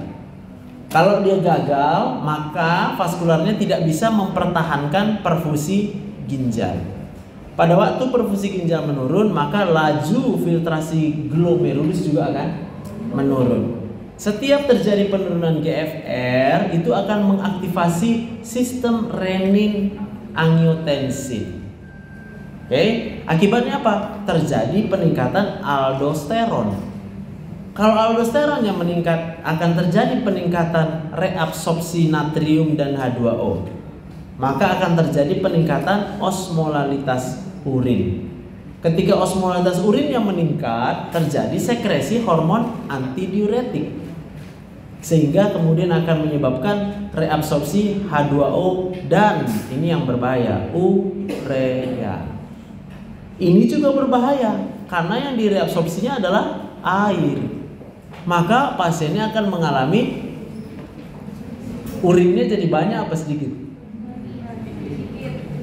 Kalau dia gagal, maka vaskularnya tidak bisa mempertahankan perfusi ginjal. Pada waktu perfusi ginjal menurun, maka laju filtrasi glomerulus juga akan menurun. Setiap terjadi penurunan GFR, itu akan mengaktifasi sistem renin-angiotensin. Oke, akibatnya apa? Terjadi peningkatan aldosteron. Kalau aldosteronnya meningkat, akan terjadi peningkatan reabsorpsi natrium dan H2O. Maka akan terjadi peningkatan osmolalitas urin. Ketika osmolalitas urin yang meningkat, terjadi sekresi hormon antidiuretik, sehingga kemudian akan menyebabkan reabsorpsi H2O dan ini yang berbahaya, urea. Ini juga berbahaya karena yang direabsorpsinya adalah air. Maka pasiennya akan mengalami urinnya jadi banyak apa sedikit?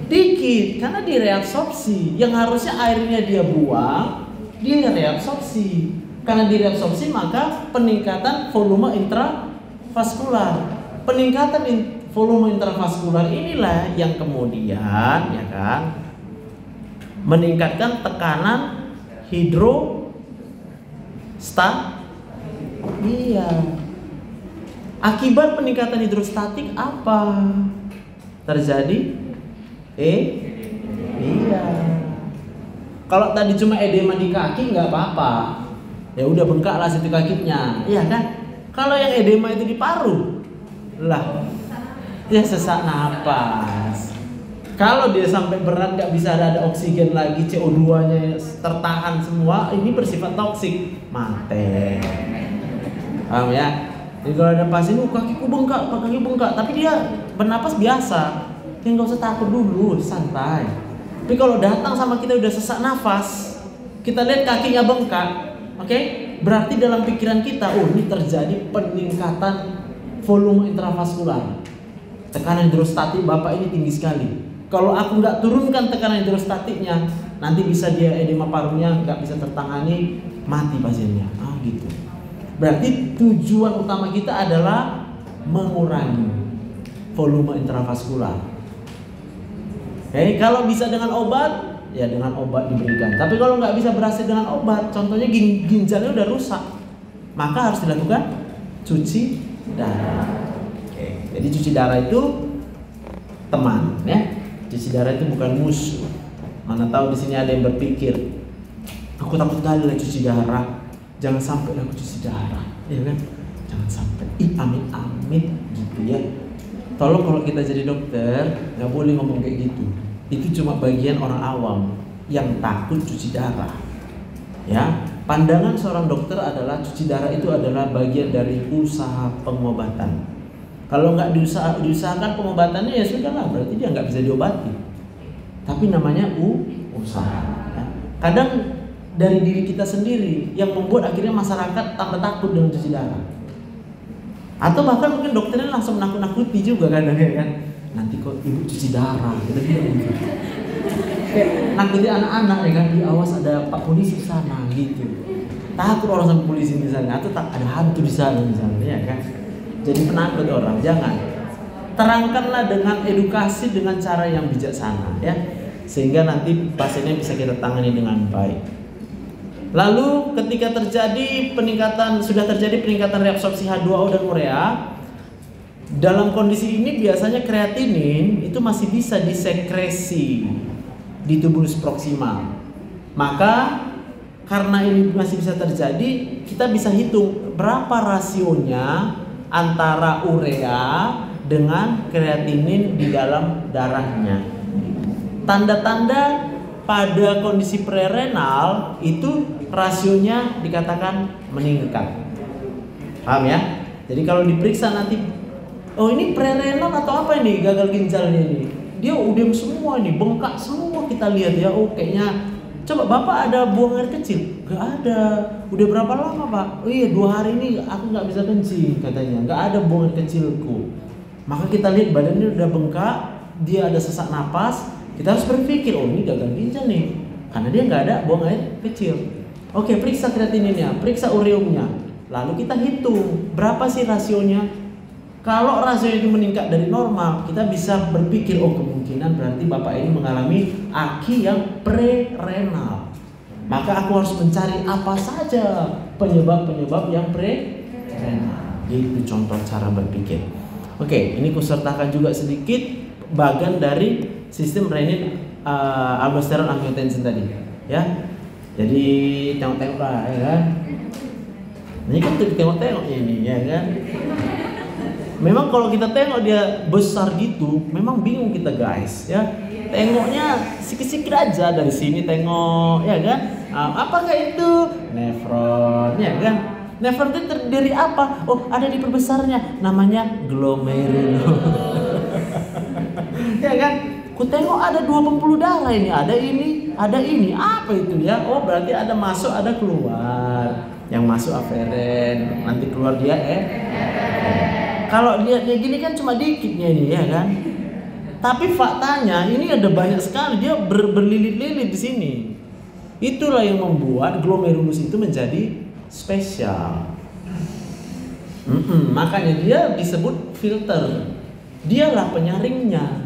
Dikit, karena direabsorpsi. Yang harusnya airnya dia buang, dia reabsorpsi. Karena direabsorpsi maka peningkatan volume intravaskular. Peningkatan volume intravaskular inilah yang kemudian ya kan meningkatkan tekanan hidrostatik. Iya. Akibat peningkatan hidrostatik apa? Terjadi iya. Kalau tadi cuma edema di kaki nggak apa-apa. Ya udah bengkaklah situ kakinya. Iya kan? Kalau yang edema itu di paru, lah dia sesak napas. Kalau dia sampai berat nggak bisa ada oksigen lagi, CO2-nya tertahan semua, ini bersifat toksik, mati. Paham ya? Jadi kalau ada pasien, kakiku bengkak, kaki bengkak, tapi dia bernapas biasa, dia nggak usah takut dulu, santai. Tapi kalau datang sama kita udah sesak nafas, kita lihat kakinya bengkak, oke? Berarti dalam pikiran kita, ini terjadi peningkatan volume intravaskular. Tekanan hidrostatik bapak ini tinggi sekali. Kalau aku nggak turunkan tekanan hidrostatiknya, nanti bisa dia edema parunya nggak bisa tertangani, mati pasiennya. Gitu. Berarti tujuan utama kita adalah mengurangi volume intravaskular. Oke, kalau bisa dengan obat, ya dengan obat diberikan. Tapi kalau nggak bisa berhasil dengan obat, contohnya ginjalnya udah rusak, maka harus dilakukan cuci darah. Oke, jadi cuci darah itu teman, ya. Cuci darah itu bukan musuh. Mana tahu di sini ada yang berpikir, aku takut kali lah cuci darah. Jangan sampai aku cuci darah, ya kan? Jangan sampai. Amit-amit gitu ya. Tolong kalau kita jadi dokter, nggak boleh ngomong kayak gitu. Itu cuma bagian orang awam yang takut cuci darah. Ya, pandangan seorang dokter adalah cuci darah itu adalah bagian dari usaha pengobatan. Kalau nggak diusahakan pengobatannya ya sudahlah, berarti dia nggak bisa diobati. Tapi namanya usaha. Ya. Kadang dari diri kita sendiri yang membuat akhirnya masyarakat tambah takut dengan cuci darah. Atau bahkan mungkin dokternya langsung nakut-nakuti juga kadang ya kan. Nanti kok ibu cuci darah, kita bilang gitu. Kayak nakuti anak-anak ya kan, awas ada Pak Polisi di sana gitu. Takut orang sama polisi misalnya, atau tak ada hantu di sana misalnya ya kan. Jadi penakut orang, jangan. Terangkanlah dengan edukasi dengan cara yang bijaksana ya. Sehingga nanti pasiennya bisa kita tangani dengan baik. Lalu ketika sudah terjadi peningkatan reabsorpsi H2O dan urea, dalam kondisi ini biasanya kreatinin itu masih bisa disekresi di tubulus proksimal. Maka karena ini masih bisa terjadi, kita bisa hitung berapa rasionya antara urea dengan kreatinin di dalam darahnya. Tanda-tanda pada kondisi prerenal itu rasionya dikatakan meningkat. Paham ya? Jadi kalau diperiksa nanti, oh ini prerenal atau apa ini, gagal ginjalnya ini, dia udah semua nih, bengkak semua, kita lihat ya. Oh kayaknya, coba Bapak ada buang air kecil? Gak ada. Udah berapa lama Pak? Oh iya 2 hari ini aku gak bisa kencing katanya, gak ada buang air kecilku. Maka kita lihat badannya udah bengkak, dia ada sesak napas. Kita harus berpikir, oh ini gagal ginjal nih, karena dia nggak ada buang air kecil. Oke, periksa kreatininnya, periksa ureumnya, lalu kita hitung berapa sih rasionya. Kalau rasionya itu meningkat dari normal, kita bisa berpikir, oh kemungkinan berarti Bapak ini mengalami AKI yang prerenal. Maka aku harus mencari apa saja penyebab-penyebab yang prerenal. Itu contoh cara berpikir. Oke, ini kusertakan juga sedikit bagian dari sistem renin aldosteron angiotensin tadi, ya. Jadi tengok-tengok lah, ya kan. Ini kan tengok-tengok ini, ya kan. Memang kalau kita tengok dia besar gitu, memang bingung kita guys, ya. Tengoknya sikit-sikit aja dari sini tengok, ya kan. Apakah itu nefron, ya kan? Nefron itu terdiri apa? Oh, ada di perbesarnya, namanya glomerulus. Ya kan? Ku tengok ada 2 pembuluh darah ini, ada ini, apa itu ya? Oh berarti ada masuk, ada keluar. Yang masuk aferen, nanti keluar dia Kalau lihatnya gini kan cuma dikitnya ini, ya kan? Tapi faktanya ini ada banyak sekali, dia berlilit-lilit di sini. Itulah yang membuat glomerulus itu menjadi spesial. Makanya dia disebut filter. Dialah penyaringnya.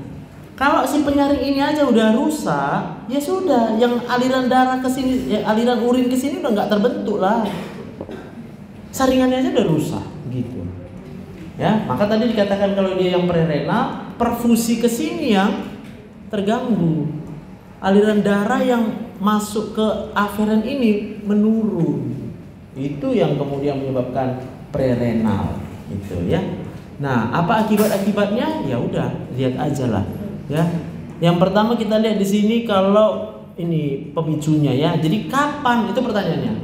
Kalau si penyaring ini aja udah rusak, ya sudah, yang aliran darah ke sini, aliran urin ke sini udah nggak terbentuk lah. Saringannya aja udah rusak, gitu. Ya, maka tadi dikatakan kalau dia yang prerenal, perfusi ke sini yang terganggu. Aliran darah yang masuk ke aferen ini menurun. Itu yang kemudian menyebabkan prerenal, gitu ya. Nah, apa akibat-akibatnya? Ya udah, lihat aja lah. Ya, yang pertama kita lihat di sini kalau ini pemicunya ya. Jadi kapan, itu pertanyaannya,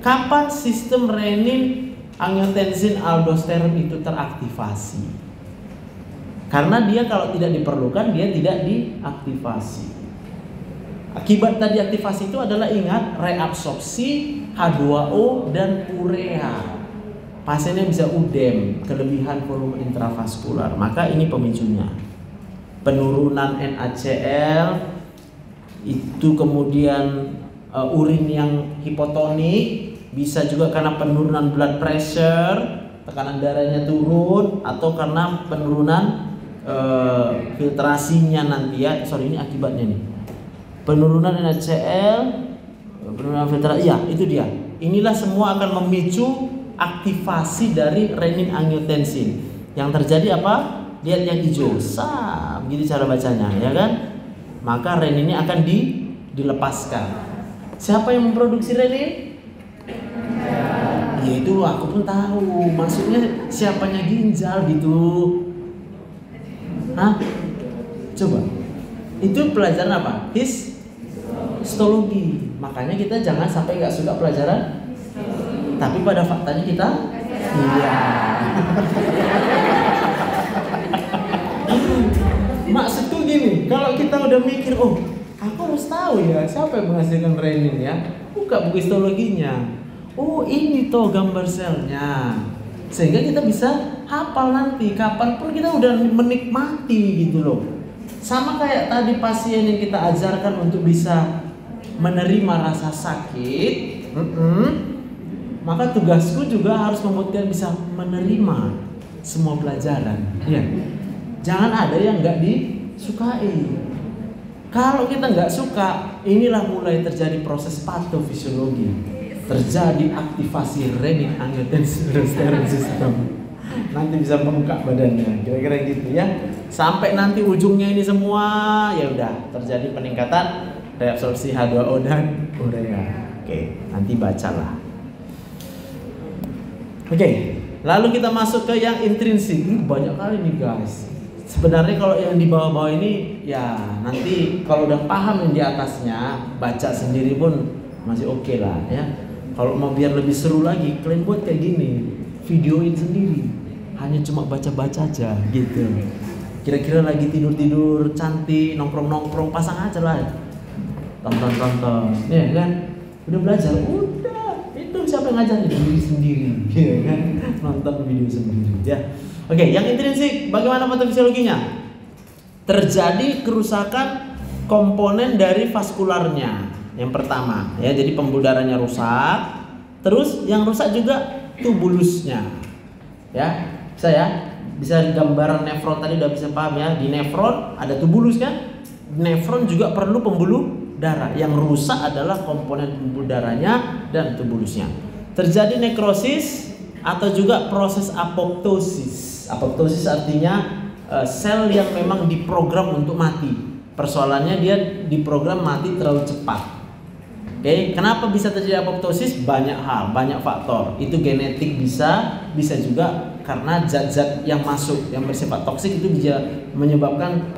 kapan sistem renin angiotensin aldosteron itu teraktivasi? Karena dia kalau tidak diperlukan dia tidak diaktifasi. Akibat tadi aktivasi itu adalah, ingat, reabsorpsi H2O dan urea. Pasiennya bisa udem, kelebihan volume intravaskular. Maka ini pemicunya. Penurunan NaCl, itu kemudian urin yang hipotonik, bisa juga karena penurunan blood pressure, tekanan darahnya turun, atau karena penurunan filtrasinya nanti ya. Ini akibatnya nih. Penurunan NaCl, penurunan filtrasi, ya itu dia. Inilah semua akan memicu aktivasi dari renin angiotensin. Yang terjadi apa? Lihat yang hijau, gitu cara bacanya, ya kan? Maka renin ini akan dilepaskan. Siapa yang memproduksi renin? Ya itu aku pun tahu. Maksudnya siapanya ginjal gitu. Hah? Coba. Itu pelajaran apa? Histologi. Makanya kita jangan sampai nggak suka pelajaran. Tapi pada faktanya kita iya. Maksudku gini, kalau kita udah mikir, oh aku harus tahu ya siapa yang menghasilkan renin ya, buka buku histologinya. Oh ini toh gambar selnya, sehingga kita bisa hafal nanti kapanpun kita udah menikmati gitu loh. Sama kayak tadi pasien yang kita ajarkan untuk bisa menerima rasa sakit, maka tugasku juga harus membuat kalian bisa menerima semua pelajaran. Ya. Jangan ada yang nggak disukai. Kalau kita nggak suka, inilah mulai terjadi proses patofisiologi, terjadi aktivasi renin-angiotensin system. Nanti bisa membuka badannya, kira-kira gitu ya. Sampai nanti ujungnya ini semua, ya udah terjadi peningkatan reabsorpsi H2O dan urea. Oke, nanti bacalah. Oke, lalu kita masuk ke yang intrinsik. Ini banyak kali nih guys. Sebenarnya kalau yang di bawah-bawah ini ya nanti kalau udah paham yang di atasnya, baca sendiri pun masih oke lah ya. Kalau mau biar lebih seru lagi, kalian buat kayak gini, videoin sendiri. Hanya cuma baca-baca aja gitu. Kira-kira lagi tidur-tidur cantik, nongkrong-nongkrong, pasang aja lah. Tonton-tonton. Ya kan? Udah belajar, udah. Itu siapa yang ngajarin? Diri sendiri, ya kan? Nonton video sendiri ya. Oke, yang intrinsik, bagaimana patofisiologinya? Terjadi kerusakan komponen dari vaskularnya. Yang pertama, ya, jadi pembuluh darahnya rusak. Terus yang rusak juga tubulusnya. Ya, bisa ya? Bisa gambaran nefron tadi udah bisa paham ya. Di nefron ada tubulus kan? Nefron juga perlu pembuluh darah. Yang rusak adalah komponen pembuluh darahnya dan tubulusnya. Terjadi nekrosis atau juga proses apoptosis. Apoptosis artinya sel yang memang diprogram untuk mati. Persoalannya dia diprogram mati terlalu cepat. Oke, kenapa bisa terjadi apoptosis? Banyak hal, banyak faktor. Itu genetik bisa juga karena zat-zat yang masuk yang bersifat toksik itu bisa menyebabkan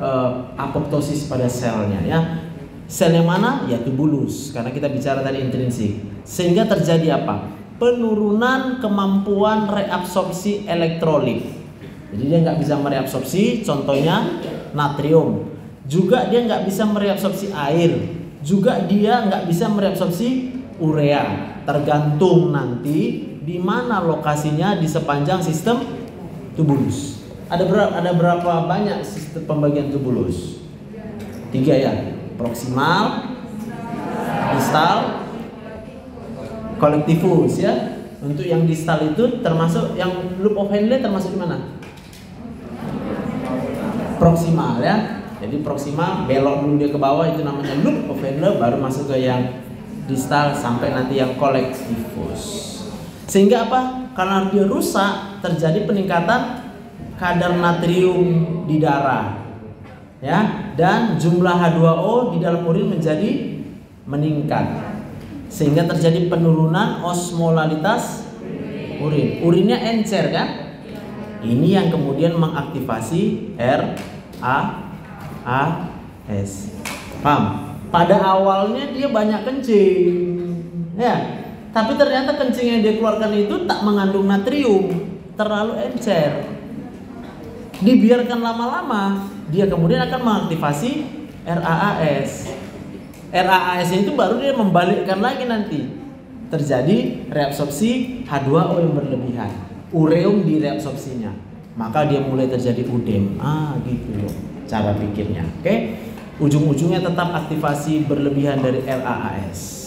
apoptosis pada selnya ya. Sel yang mana? Ya tubulus. Karena kita bicara tadi intrinsik. Sehingga terjadi apa? Penurunan kemampuan reabsorpsi elektrolit. Jadi dia nggak bisa mereabsorpsi, contohnya natrium. Juga dia nggak bisa mereabsorpsi air. Juga dia nggak bisa mereabsorpsi urea. Tergantung nanti di mana lokasinya di sepanjang sistem tubulus. Ada berapa banyak sistem pembagian tubulus? 3 ya. Proksimal, distal, kolektivus ya. Untuk yang distal itu termasuk yang loop of Henle termasuk di mana? Proksimal ya. Jadi proksimal belok dulu dia ke bawah itu namanya loop of Henle, baru masuk ke yang distal sampai nanti yang kolektivus. Sehingga apa? Karena dia rusak terjadi peningkatan kadar natrium di darah. Ya, dan jumlah H2O di dalam urin menjadi meningkat. Sehingga terjadi penurunan osmolalitas urin. Urinnya encer kan? Ini yang kemudian mengaktifasi RAAS. Paham? Pada awalnya dia banyak kencing. Ya. Tapi ternyata kencing yang dia keluarkan itu tak mengandung natrium, terlalu encer. Dibiarkan lama-lama, dia kemudian akan mengaktifasi RAAS. RAAS itu baru dia membalikkan lagi nanti. Terjadi reabsorpsi H2O yang berlebihan. Ureum direabsorpsinya. Maka dia mulai terjadi udem. Gitu loh cara pikirnya. Oke. Ujung-ujungnya tetap aktivasi berlebihan dari RAAS.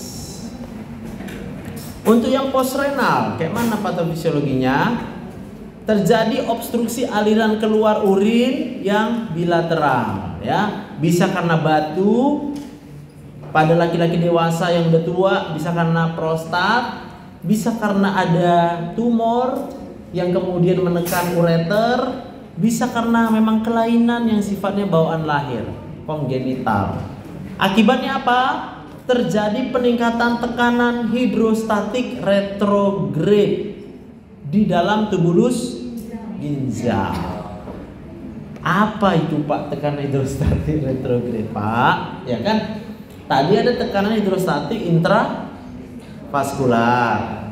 Untuk yang postrenal, kayak mana patofisiologinya? Terjadi obstruksi aliran keluar urin yang bilateral ya. Bisa karena batu pada laki-laki dewasa yang udah tua, bisa karena prostat, bisa karena ada tumor yang kemudian menekan ureter, bisa karena memang kelainan yang sifatnya bawaan lahir, kongenital. Akibatnya apa? Terjadi peningkatan tekanan hidrostatik retrograde di dalam tubulus ginjal. Apa itu Pak tekanan hidrostatik retrograde Pak? Ya kan? Tadi ada tekanan hidrostatik intravaskular.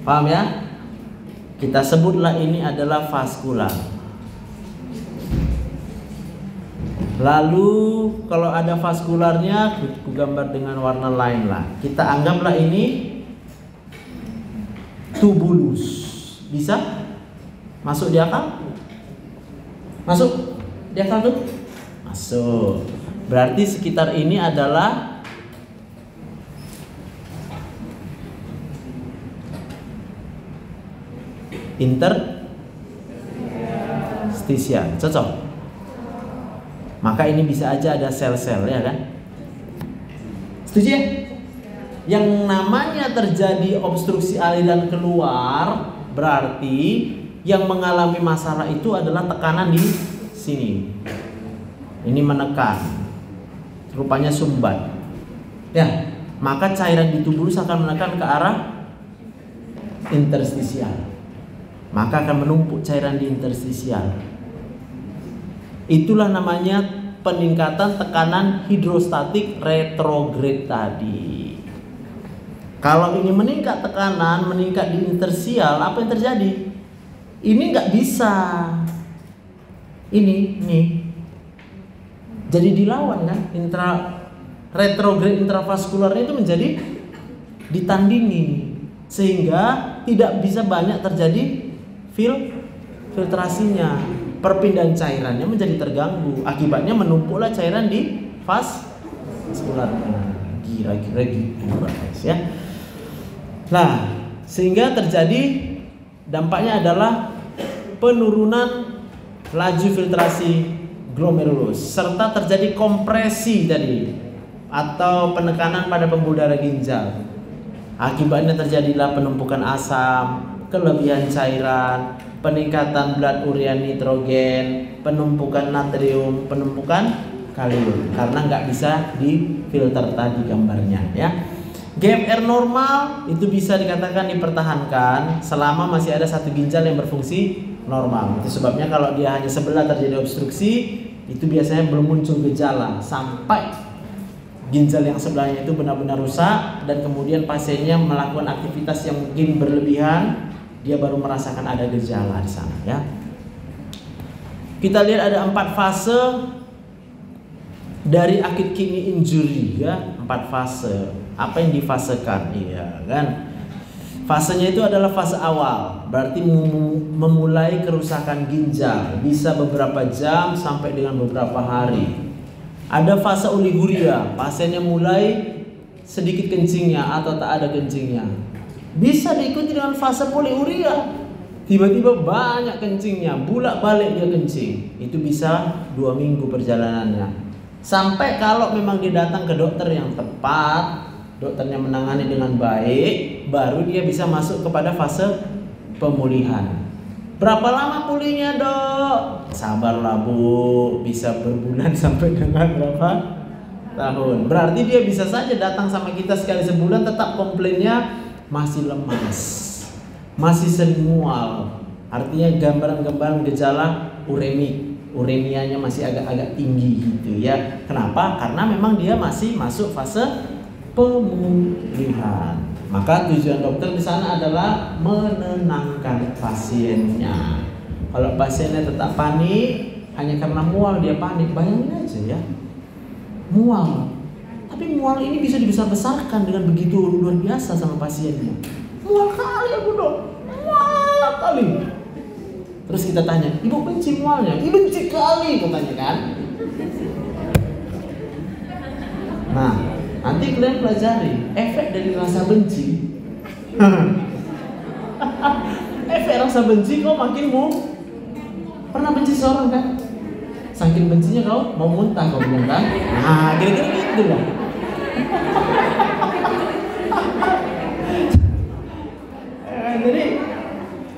Paham ya? Kita sebutlah ini adalah vaskular. Lalu kalau ada vaskularnya, aku gambar dengan warna lain lah. Kita anggaplah ini tubulus. Bisa? Masuk di akal? Masuk di akal tuh? Masuk. Berarti sekitar ini adalah interstisia. Cocok? Maka ini bisa aja ada sel-sel, ya kan? Setuju ya? Yang namanya terjadi obstruksi aliran keluar berarti yang mengalami masalah itu adalah tekanan di sini. Ini menekan, rupanya sumbat. Ya, maka cairan di tubuh akan menekan ke arah interstisial. Maka akan menumpuk cairan di interstisial. Itulah namanya peningkatan tekanan hidrostatik retrograd tadi. Kalau ini meningkat tekanan, meningkat di interstisial, apa yang terjadi? Ini nggak bisa. Ini. Jadi dilawan kan? Retrograd intravaskularnya itu menjadi ditandingi. Sehingga tidak bisa banyak terjadi filtrasinya. Perpindahan cairannya menjadi terganggu. Akibatnya menumpuklah cairan di vaskularnya. Kira-kira gitu guys ya. Nah, sehingga terjadi dampaknya adalah penurunan laju filtrasi glomerulus serta terjadi kompresi tadi atau penekanan pada pembuluh darah ginjal. Akibatnya terjadilah penumpukan asam, kelebihan cairan, peningkatan blood urea nitrogen, penumpukan natrium, penumpukan kalium karena nggak bisa difilter tadi gambarnya ya. GFR normal itu bisa dikatakan dipertahankan selama masih ada satu ginjal yang berfungsi normal. Itu sebabnya kalau dia hanya sebelah terjadi obstruksi, itu biasanya belum muncul gejala sampai ginjal yang sebelahnya itu benar-benar rusak dan kemudian pasiennya melakukan aktivitas yang mungkin berlebihan, dia baru merasakan ada gejala di sana ya. Kita lihat ada 4 fase dari acute kidney injury ya, 4 fase. Apa yang difasekan? Iya kan? Fasenya itu adalah fase awal, berarti memulai kerusakan ginjal, bisa beberapa jam sampai dengan beberapa hari. Ada fase oliguria, pasiennya mulai sedikit kencingnya atau tak ada kencingnya. Bisa diikuti dengan fase poliuria, tiba-tiba banyak kencingnya, bolak-balik dia kencing. Itu bisa 2 minggu perjalanannya. Sampai kalau memang dia datang ke dokter yang tepat, dokternya menangani dengan baik, baru dia bisa masuk kepada fase pemulihan. Berapa lama pulihnya dok? Sabarlah bu, bisa berbulan sampai dengan berapa tahun. Berarti dia bisa saja datang sama kita sekali sebulan, tetap komplainnya masih lemas, masih sering mual. Artinya gambaran-gambaran gejala uremik, uremianya masih agak-agak tinggi gitu ya. Kenapa? Karena memang dia masih masuk fase pemulihan. Maka tujuan dokter di sana adalah menenangkan pasiennya. Kalau pasiennya tetap panik hanya karena mual dia panik, bayangin aja ya, mual. Tapi mual ini bisa dibesar-besarkan dengan begitu luar biasa sama pasiennya. Mual kali aku dok, mual kali. Terus kita tanya, ibu benci mualnya? Ibu benci kali katanya kan. Nah, nanti kalian pelajari efek dari rasa benci. Efek rasa benci kau makin mau pernah benci seorang kan? Saking bencinya kau mau muntah kau bilang kan? Nah, kira-kira gitu lah. Jadi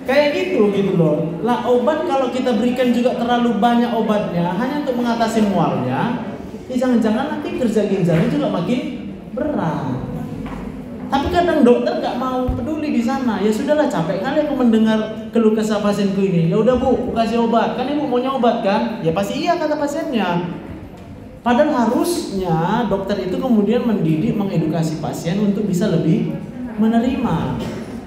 kayak gitu loh. Lah obat kalau kita berikan juga terlalu banyak obatnya hanya untuk mengatasi mualnya, ya jangan-jangan nanti kerja ginjalnya juga makin berat. Tapi kadang dokter nggak mau peduli di sana. Ya sudahlah, capek kali aku mendengar keluh kesah pasienku ini. Ya udah bu, aku kasih obat. Kan ibu maunya obat kan? Ya pasti iya kata pasiennya. Padahal harusnya dokter itu kemudian mendidik, mengedukasi pasien untuk bisa lebih menerima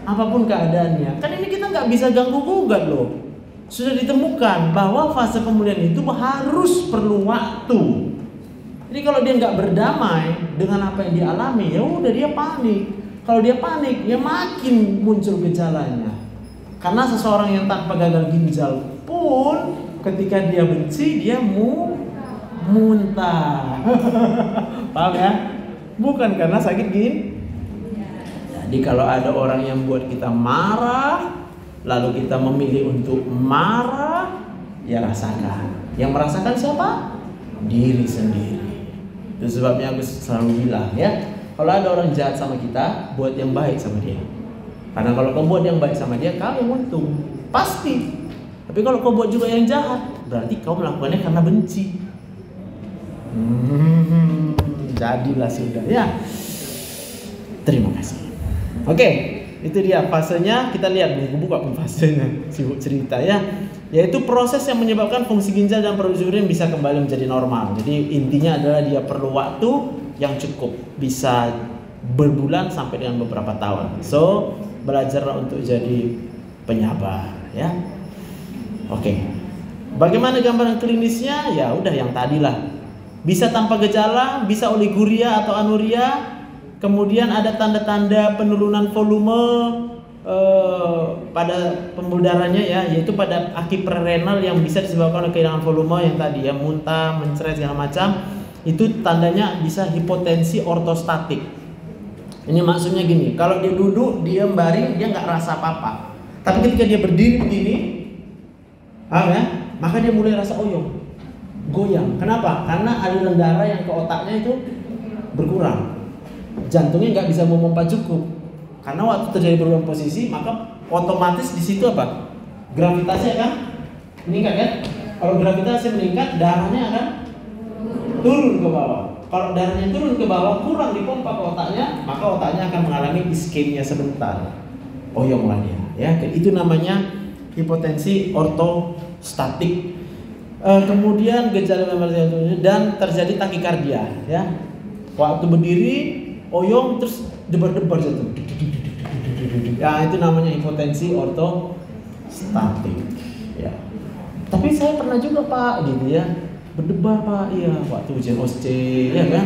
apapun keadaannya. Kan ini kita nggak bisa ganggu gugat loh. Sudah ditemukan bahwa fase pemulihan itu harus perlu waktu. Jadi kalau dia nggak berdamai dengan apa yang dia alami, ya udah dia panik. Kalau dia panik, ya makin muncul gejalanya. Karena seseorang yang tanpa gagal ginjal pun ketika dia benci, dia muntah. Paham ya? Bukan karena sakit gin. Jadi kalau ada orang yang buat kita marah, lalu kita memilih untuk marah, ya rasakan. Yang merasakan siapa? diri sendiri. Itu sebabnya aku selalu bilang ya, kalau ada orang jahat sama kita, buat yang baik sama dia. Karena kalau kau buat yang baik sama dia, kau yang untung, pasti. Tapi kalau kau buat juga yang jahat, berarti kau melakukannya karena benci. Jadilah sudah ya. Terima kasih. Oke, itu dia fasenya. Kita lihat nih, buka pun fasenya, sibuk cerita ya. Yaitu proses yang menyebabkan fungsi ginjal dan produksi urin bisa kembali menjadi normal. Jadi intinya adalah dia perlu waktu yang cukup, bisa berbulan sampai dengan beberapa tahun. So belajarlah untuk jadi penyabar ya. Oke. Bagaimana gambaran klinisnya? Ya udah yang tadilah. Bisa tanpa gejala, bisa oliguria atau anuria. Kemudian ada tanda-tanda penurunan volume pada pembuluh darahnya ya, yaitu pada aki prerenal yang bisa disebabkan oleh kehilangan volume yang tadi ya, muntah, mencret segala macam. Itu tandanya bisa hipotensi ortostatik. Ini maksudnya gini, kalau dia duduk, dia baring, dia nggak rasa apa-apa. Tapi ketika dia berdiri begini, ya, maka dia mulai rasa oyong, goyang. Kenapa? Karena aliran darah yang ke otaknya itu berkurang. Jantungnya nggak bisa memompa cukup. Karena waktu terjadi perubahan posisi, maka otomatis di situ apa? Gravitasnya kan meningkat kan? Kalau gravitasi meningkat, darahnya akan turun ke bawah. Kalau darahnya turun ke bawah, kurang dipompa ke otaknya, maka otaknya akan mengalami iskemia sebentar. Oyonglah dia, ya. Itu namanya hipotensi ortostatik. Kemudian gejala dan terjadi takikardia, ya. Waktu berdiri, oyong terus debar-debar jatuh. Ya, itu namanya hipotensi ortostatik, ya. Tapi saya pernah juga Pak, gitu ya. Berdebar Pak, iya waktu ujian OSC ya kan,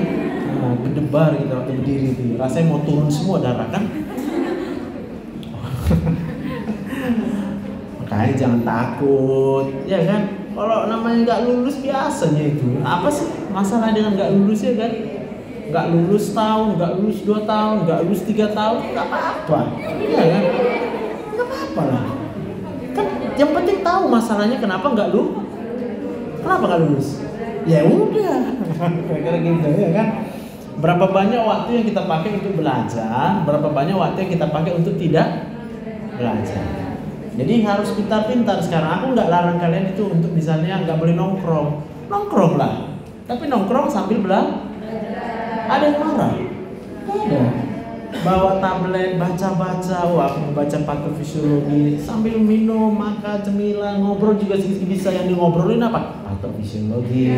berdebar gitu waktu berdiri itu, rasanya mau turun semua darah kan. Makanya jangan takut ya kan, kalau namanya nggak lulus biasanya itu apa sih masalah dengan nggak lulus ya kan, nggak lulus tahun, nggak lulus 2 tahun, nggak lulus 3 tahun, nggak apa-apa ya kan, nggak apa-apa lah kan, yang penting tahu masalahnya kenapa nggak lulus. Kenapa nggak lulus? Ya udah, kira-kira gitu ya kan. Berapa banyak waktu yang kita pakai untuk belajar, berapa banyak waktu yang kita pakai untuk tidak belajar. Jadi harus pintar-pintar sekarang. Aku nggak larang kalian itu untuk misalnya nggak boleh nongkrong lah. Tapi nongkrong sambil belajar. Ada yang marah? Ada. Bawa tablet, baca-baca, wah aku baca patofisiologi sambil minum, makan, cemilan, ngobrol juga sedikit bisa. Yang di ngobrolin apa? Patofisiologi.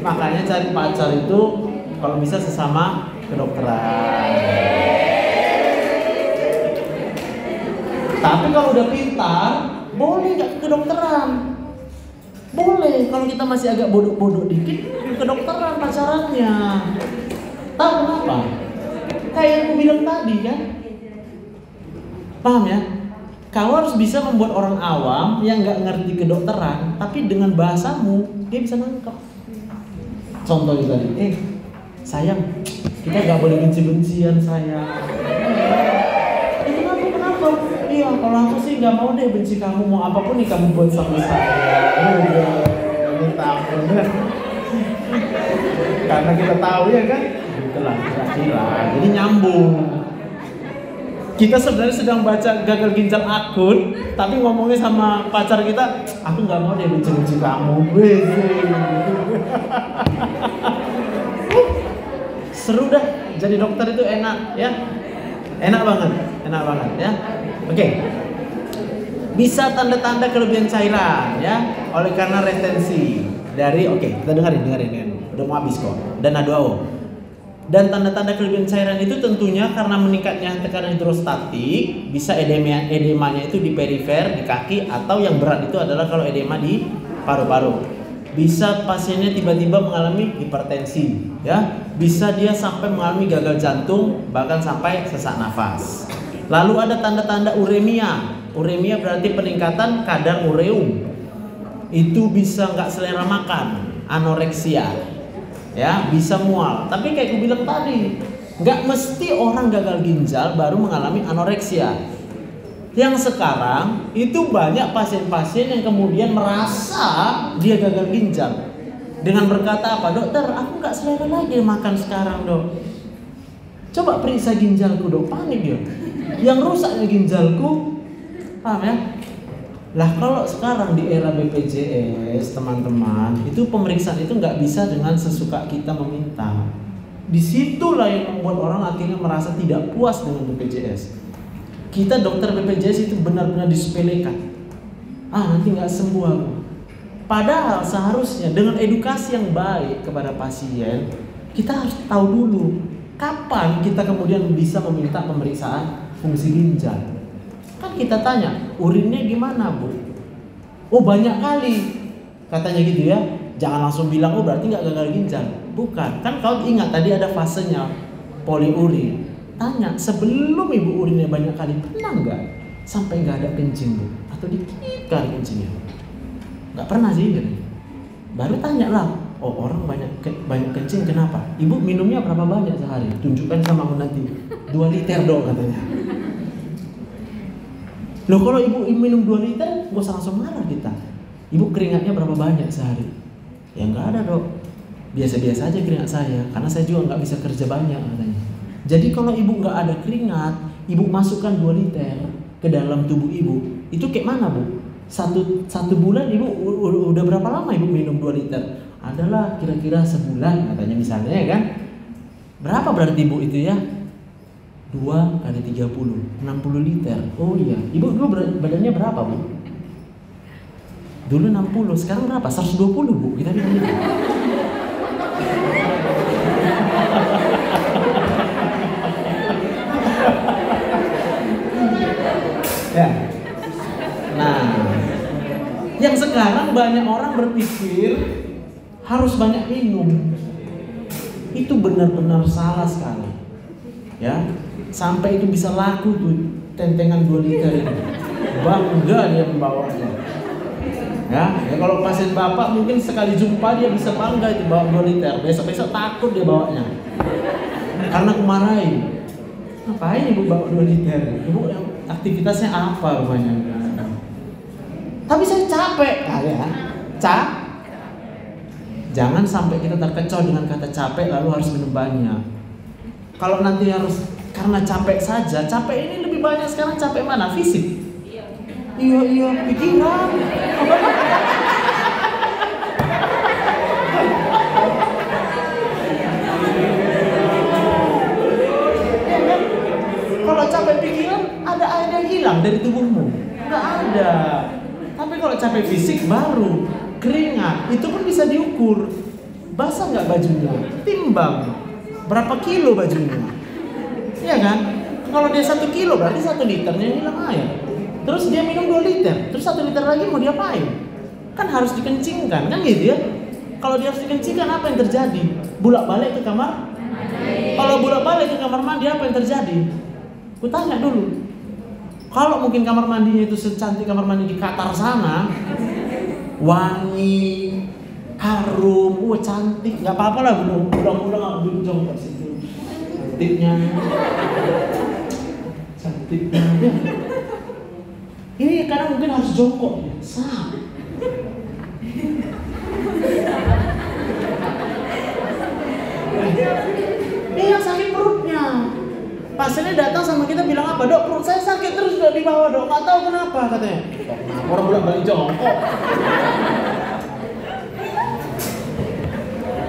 Makanya cari pacar itu kalau bisa sesama kedokteran. Tapi kalau udah pintar, boleh nggak ke kedokteran? Boleh, kalau kita masih agak bodoh-bodoh dikit, kedokteran pacarannya. Tahu kenapa? Kayak yang aku bilang tadi kan. Paham ya? Kau harus bisa membuat orang awam yang nggak ngerti kedokteran, tapi dengan bahasamu dia bisa nangkep. Contohnya tadi, sayang, kita nggak boleh benci-bencian sayang. Kenapa? Iya, kalau aku sih nggak mau deh benci kamu, mau apapun nih kamu buat sama saya. Minta ampun. Karena kita tahu ya kan, itulah kira-kira. Jadi nyambung. Kita sebenarnya sedang baca gagal ginjal akut, tapi ngomongnya sama pacar kita, aku nggak mau deh benci-benci kamu. Seru dah, jadi dokter itu enak ya. Enak banget ya. Oke. Bisa tanda-tanda kelebihan cairan ya, oleh karena retensi dari kita dengerin. Udah mau habis kok. Dan A2O. Dan tanda-tanda kelebihan cairan itu tentunya karena meningkatnya tekanan hidrostatik, bisa edemanya itu di perifer, di kaki, atau yang berat itu adalah kalau edema di paru-paru. Bisa pasiennya tiba-tiba mengalami hipertensi, ya. Bisa dia sampai mengalami gagal jantung, bahkan sampai sesak nafas. Lalu ada tanda-tanda uremia. Uremia berarti peningkatan kadar ureum. Itu bisa nggak selera makan, anoreksia, ya, bisa mual. Tapi kayak gue bilang tadi, nggak mesti orang gagal ginjal baru mengalami anoreksia. Yang sekarang itu banyak pasien-pasien yang kemudian merasa dia gagal ginjal dengan berkata apa? Dokter, aku nggak selera lagi makan sekarang, dok. Coba periksa ginjalku, dok. Panik dia. Yang rusaknya ginjalku, paham ya? Lah kalau sekarang di era BPJS, teman-teman, itu pemeriksaan itu nggak bisa dengan sesuka kita meminta. Disitulah yang membuat orang akhirnya merasa tidak puas dengan BPJS. Kita dokter BPJS itu benar-benar disepelekan. Nanti nggak sembuh aku. Padahal seharusnya dengan edukasi yang baik kepada pasien, kita harus tahu dulu kapan kita kemudian bisa meminta pemeriksaan fungsi ginjal. Kan kita tanya, urinnya gimana, Bu? Oh, banyak kali. Katanya gitu ya. Jangan langsung bilang, oh berarti nggak gagal ginjal. Bukan. Kan kau ingat tadi ada fasenya poliurin. Tanya, sebelum ibu urinnya banyak kali, pernah nggak sampai nggak ada kencing, Bu? Atau dikit kali kencingnya? Nggak pernah sih, gitu. Baru tanya lah, oh orang banyak kencing kenapa? Ibu minumnya berapa banyak sehari? Tunjukkan sama aku nanti. 2 liter dong katanya. Loh kalau ibu minum 2 liter, gak usah langsung marah kita. Ibu keringatnya berapa banyak sehari? Ya nggak ada, dok. Biasa-biasa aja keringat saya, karena saya juga nggak bisa kerja banyak katanya. Jadi kalau ibu nggak ada keringat, ibu masukkan 2 liter ke dalam tubuh ibu, itu kayak mana, Bu? Satu bulan ibu udah berapa lama ibu minum 2 liter? Adalah kira-kira sebulan katanya misalnya ya kan. Berapa berarti ibu itu ya? 2 kali 30, 60 liter. Oh iya, ibu dulu badannya berapa, Bu? Dulu 60, sekarang berapa? 120, Bu. Kita bilang gitu. Ya. Nah, yang sekarang banyak orang berpikir harus banyak minum. Itu benar-benar salah sekali. Ya, sampai itu bisa laku tuh tentengan 2 liter ini. Bangga dia membawanya. Ya kalau pasien bapak mungkin sekali jumpa dia bisa bangga itu bawa 2 liter. Besok-besok takut dia bawanya. Karena kemarahin. Ngapain ibu bawa 2 liter? Ibu yang aktivitasnya apa rupanya? Tapi saya capek, ya. Jangan sampai kita terkecoh dengan kata capek lalu harus minum banyak. Kalau nanti harus karena capek saja, capek ini lebih banyak sekarang capek mana? Fisik. Iya, pikiran. Kalau capek pikiran, ada air yang hilang dari tubuhmu? Nggak ada. Tapi kalau capek fisik baru keringat, itu pun bisa diukur. Basah nggak bajunya? Timbang. Berapa kilo bajunya? Iya kan? Kalau dia 1 kilo berarti 1 liternya hilang air. Terus dia minum 2 liter, terus 1 liter lagi mau diapain? Kan harus dikencingkan, kan gitu ya? Kalau dia harus dikencingkan apa yang terjadi? Bolak-balik ke kamar? Kalau bolak-balik ke kamar mandi apa yang terjadi? Ku tanya dulu. Kalau mungkin kamar mandinya itu secantik kamar mandi di Qatar sana, wangi, harum, cantik, nggak apa-apa lah, ulang-ulang duduk jongkok situ, cantiknya dia. Ini kadang mungkin harus jongkok, Ini yang sakit perutnya. Pasiennya datang sama kita bilang apa? Dok, perut saya sakit terus udah dibawa, dok. Nggak tahu kenapa katanya. Kenapa orang bolak-balik jongkok?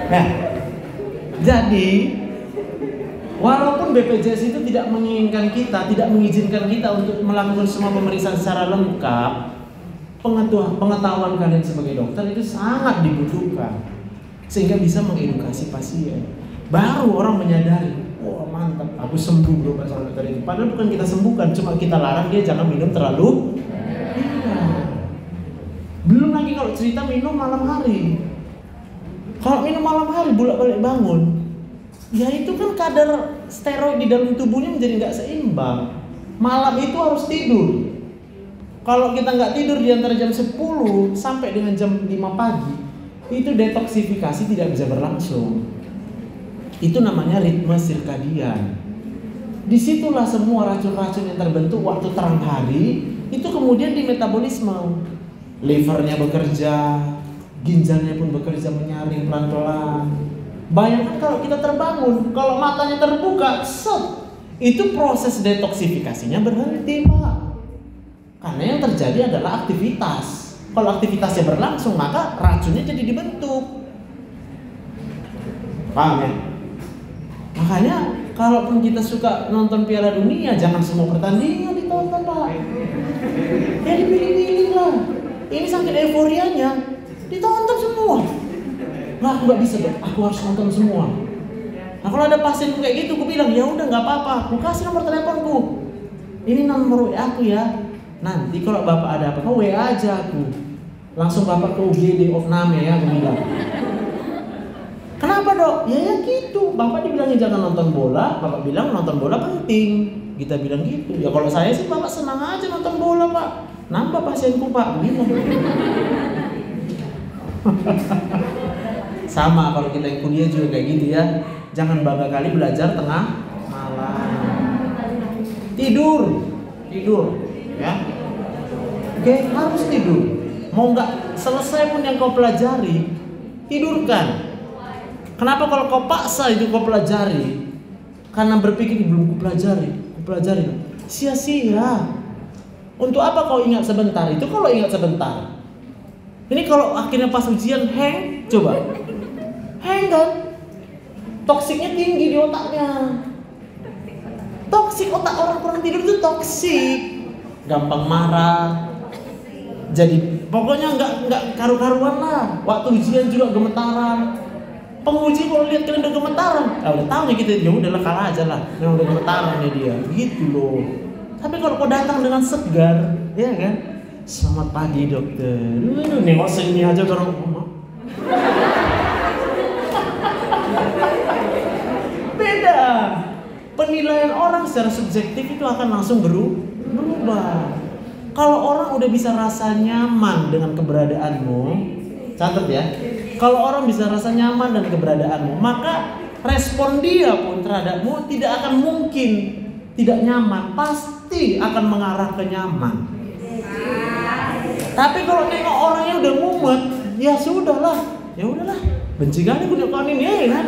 Nah, jadi walaupun BPJS itu tidak menginginkan kita, tidak mengizinkan kita untuk melakukan semua pemeriksaan secara lengkap, pengetahuan kalian sebagai dokter itu sangat dibutuhkan sehingga bisa mengedukasi pasien. Baru orang menyadari, wah mantap, aku sembuh bro masalah dokter itu. Padahal bukan kita sembuhkan, cuma kita larang dia jangan minum terlalu. Belum lagi kalau cerita minum malam hari. Kalau minum malam hari bolak-balik bangun, ya itu kan kadar steroid di dalam tubuhnya menjadi nggak seimbang. Malam itu harus tidur. Kalau kita nggak tidur di antara jam 10 sampai dengan jam 5 pagi, itu detoksifikasi tidak bisa berlangsung. Itu namanya ritme sirkadian. Disitulah semua racun-racun yang terbentuk waktu terang hari itu kemudian di metabolisme. Livernya bekerja, ginjalnya pun bekerja menyaring pelan-pelan. Bayangkan kalau kita terbangun, kalau matanya terbuka, set, itu proses detoksifikasinya berhenti, Pak. Karena yang terjadi adalah aktivitas. Kalau aktivitasnya berlangsung, maka racunnya jadi dibentuk. Paham ya? Makanya kalaupun kita suka nonton Piala Dunia, jangan semua pertandingan ditonton, Pak. Ya dipilih-pilih lah. Ini saking euforianya, ditonton semua. Nah, aku nggak bisa, Dok. Aku harus nonton semua. Nah, kalau ada pasienku kayak gitu, aku bilang, ya udah nggak apa-apa. Aku kasih nomor teleponku. Ini nomor WA aku ya. Nanti kalau Bapak ada apa-apa, WA aja aku. Langsung Bapak ke UGD Opname ya, aku bilang. Kenapa, Dok? Ya gitu. Bapak dibilangnya jangan nonton bola, Bapak bilang nonton bola penting. Kita bilang gitu. Ya kalau saya sih Bapak senang aja nonton bola, Pak. Nambah pasienku, Pak. Bilang. Sama kalau kita yang kuliah juga kayak gitu ya. Jangan bangga kali belajar tengah malam. Tidur ya. Oke, harus tidur. Mau nggak selesai pun yang kau pelajari, tidurkan. Kenapa kalau kau paksa itu kau pelajari? Karena berpikir belum kupelajari. Sia-sia. Untuk apa kau ingat sebentar? Itu kalau ingat sebentar. Ini kalau akhirnya pas ujian hang, coba. Hang kan? Toksiknya tinggi di otaknya. Toksik otak orang kurang tidur itu toksik. Gampang marah. Jadi pokoknya nggak karu-karuan lah. Waktu ujian juga gemetaran. Penguji kalau lihat kalian udah gemetaran, udah tahu nih kita, ya udahlah kalah aja lah. Memang udah gemetaran nih dia, gitu loh. Tapi kalau kau datang dengan segar, ya kan? Selamat pagi dokter. Nengok sini aja orang mama. Beda. Penilaian orang secara subjektif itu akan langsung berubah. Kalau orang udah bisa rasa nyaman dengan keberadaanmu, catat ya. Kalau orang bisa rasa nyaman dan keberadaanmu, maka respon dia pun terhadapmu tidak akan mungkin tidak nyaman, pasti akan mengarah ke nyaman. Tapi kalau nengok orangnya udah mumet, ya udahlah, benci kali punya kawan ini ya kan.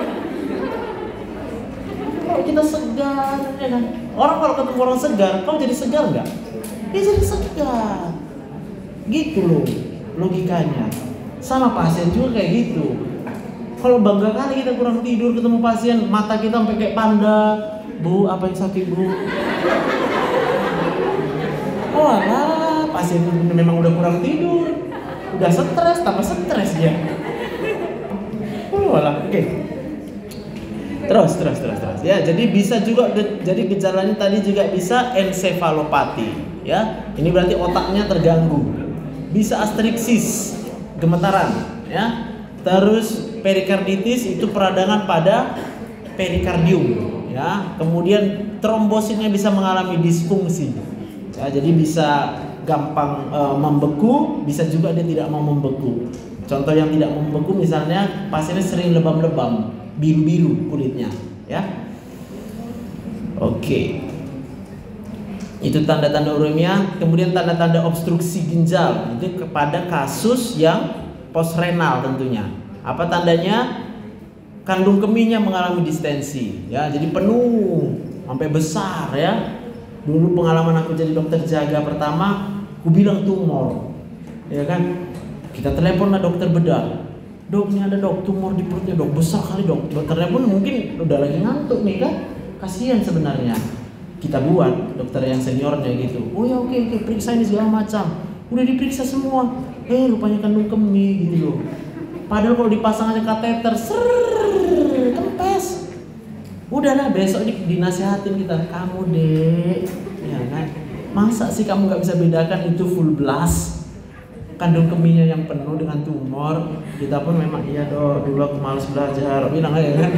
Kalau kita segar, ya kan. Orang kalau ketemu orang segar, kau jadi segar nggak? Dia jadi segar, gitu loh logikanya. Sama pasien juga kayak gitu. Kalau bangga kali kita kurang tidur ketemu pasien, mata kita sampai kayak panda. Bu, apa yang sakit, Bu? Oh alah, pasien memang udah kurang tidur. Udah stres, tambah stres dia. Oh alah, oke. Terus. Ya, jadi bisa juga, jadi gejalanya tadi juga bisa ensefalopati. Ya, ini berarti otaknya terganggu. Bisa astriksis, gemetaran, ya. Terus perikarditis itu peradangan pada perikardium, ya. Kemudian trombositnya bisa mengalami disfungsi, ya, jadi bisa gampang membeku, bisa juga dia tidak mau membeku. Contoh yang tidak membeku misalnya pasiennya sering lebam-lebam, biru-biru kulitnya, ya. Oke. Itu tanda-tanda uremia. Kemudian tanda-tanda obstruksi ginjal itu kepada kasus yang postrenal tentunya. Apa tandanya? Kandung kemihnya mengalami distensi, ya, jadi penuh sampai besar, ya. Dulu pengalaman aku jadi dokter jaga pertama, aku bilang tumor, ya kan. Kita telepon lah dokter bedah. Dok, ini ada dok tumor di perutnya dok, besar kali dok. Dokternya pun mungkin udah lagi ngantuk nih kan, kasihan sebenarnya. Kita buat dokter yang seniornya gitu. Oh ya oke, periksa ini segala macam. Udah diperiksa semua. Rupanya kandung kemih gitu loh. Padahal kalau dipasang aja kateter, kempes. Udahlah besok dinasehatin kita. Kamu dek, ya kan? Masa sih kamu nggak bisa bedakan itu full blast, kandung kemihnya yang penuh dengan tumor? Kita pun memang iya dok, dulu aku malas belajar. Bilang aja kan.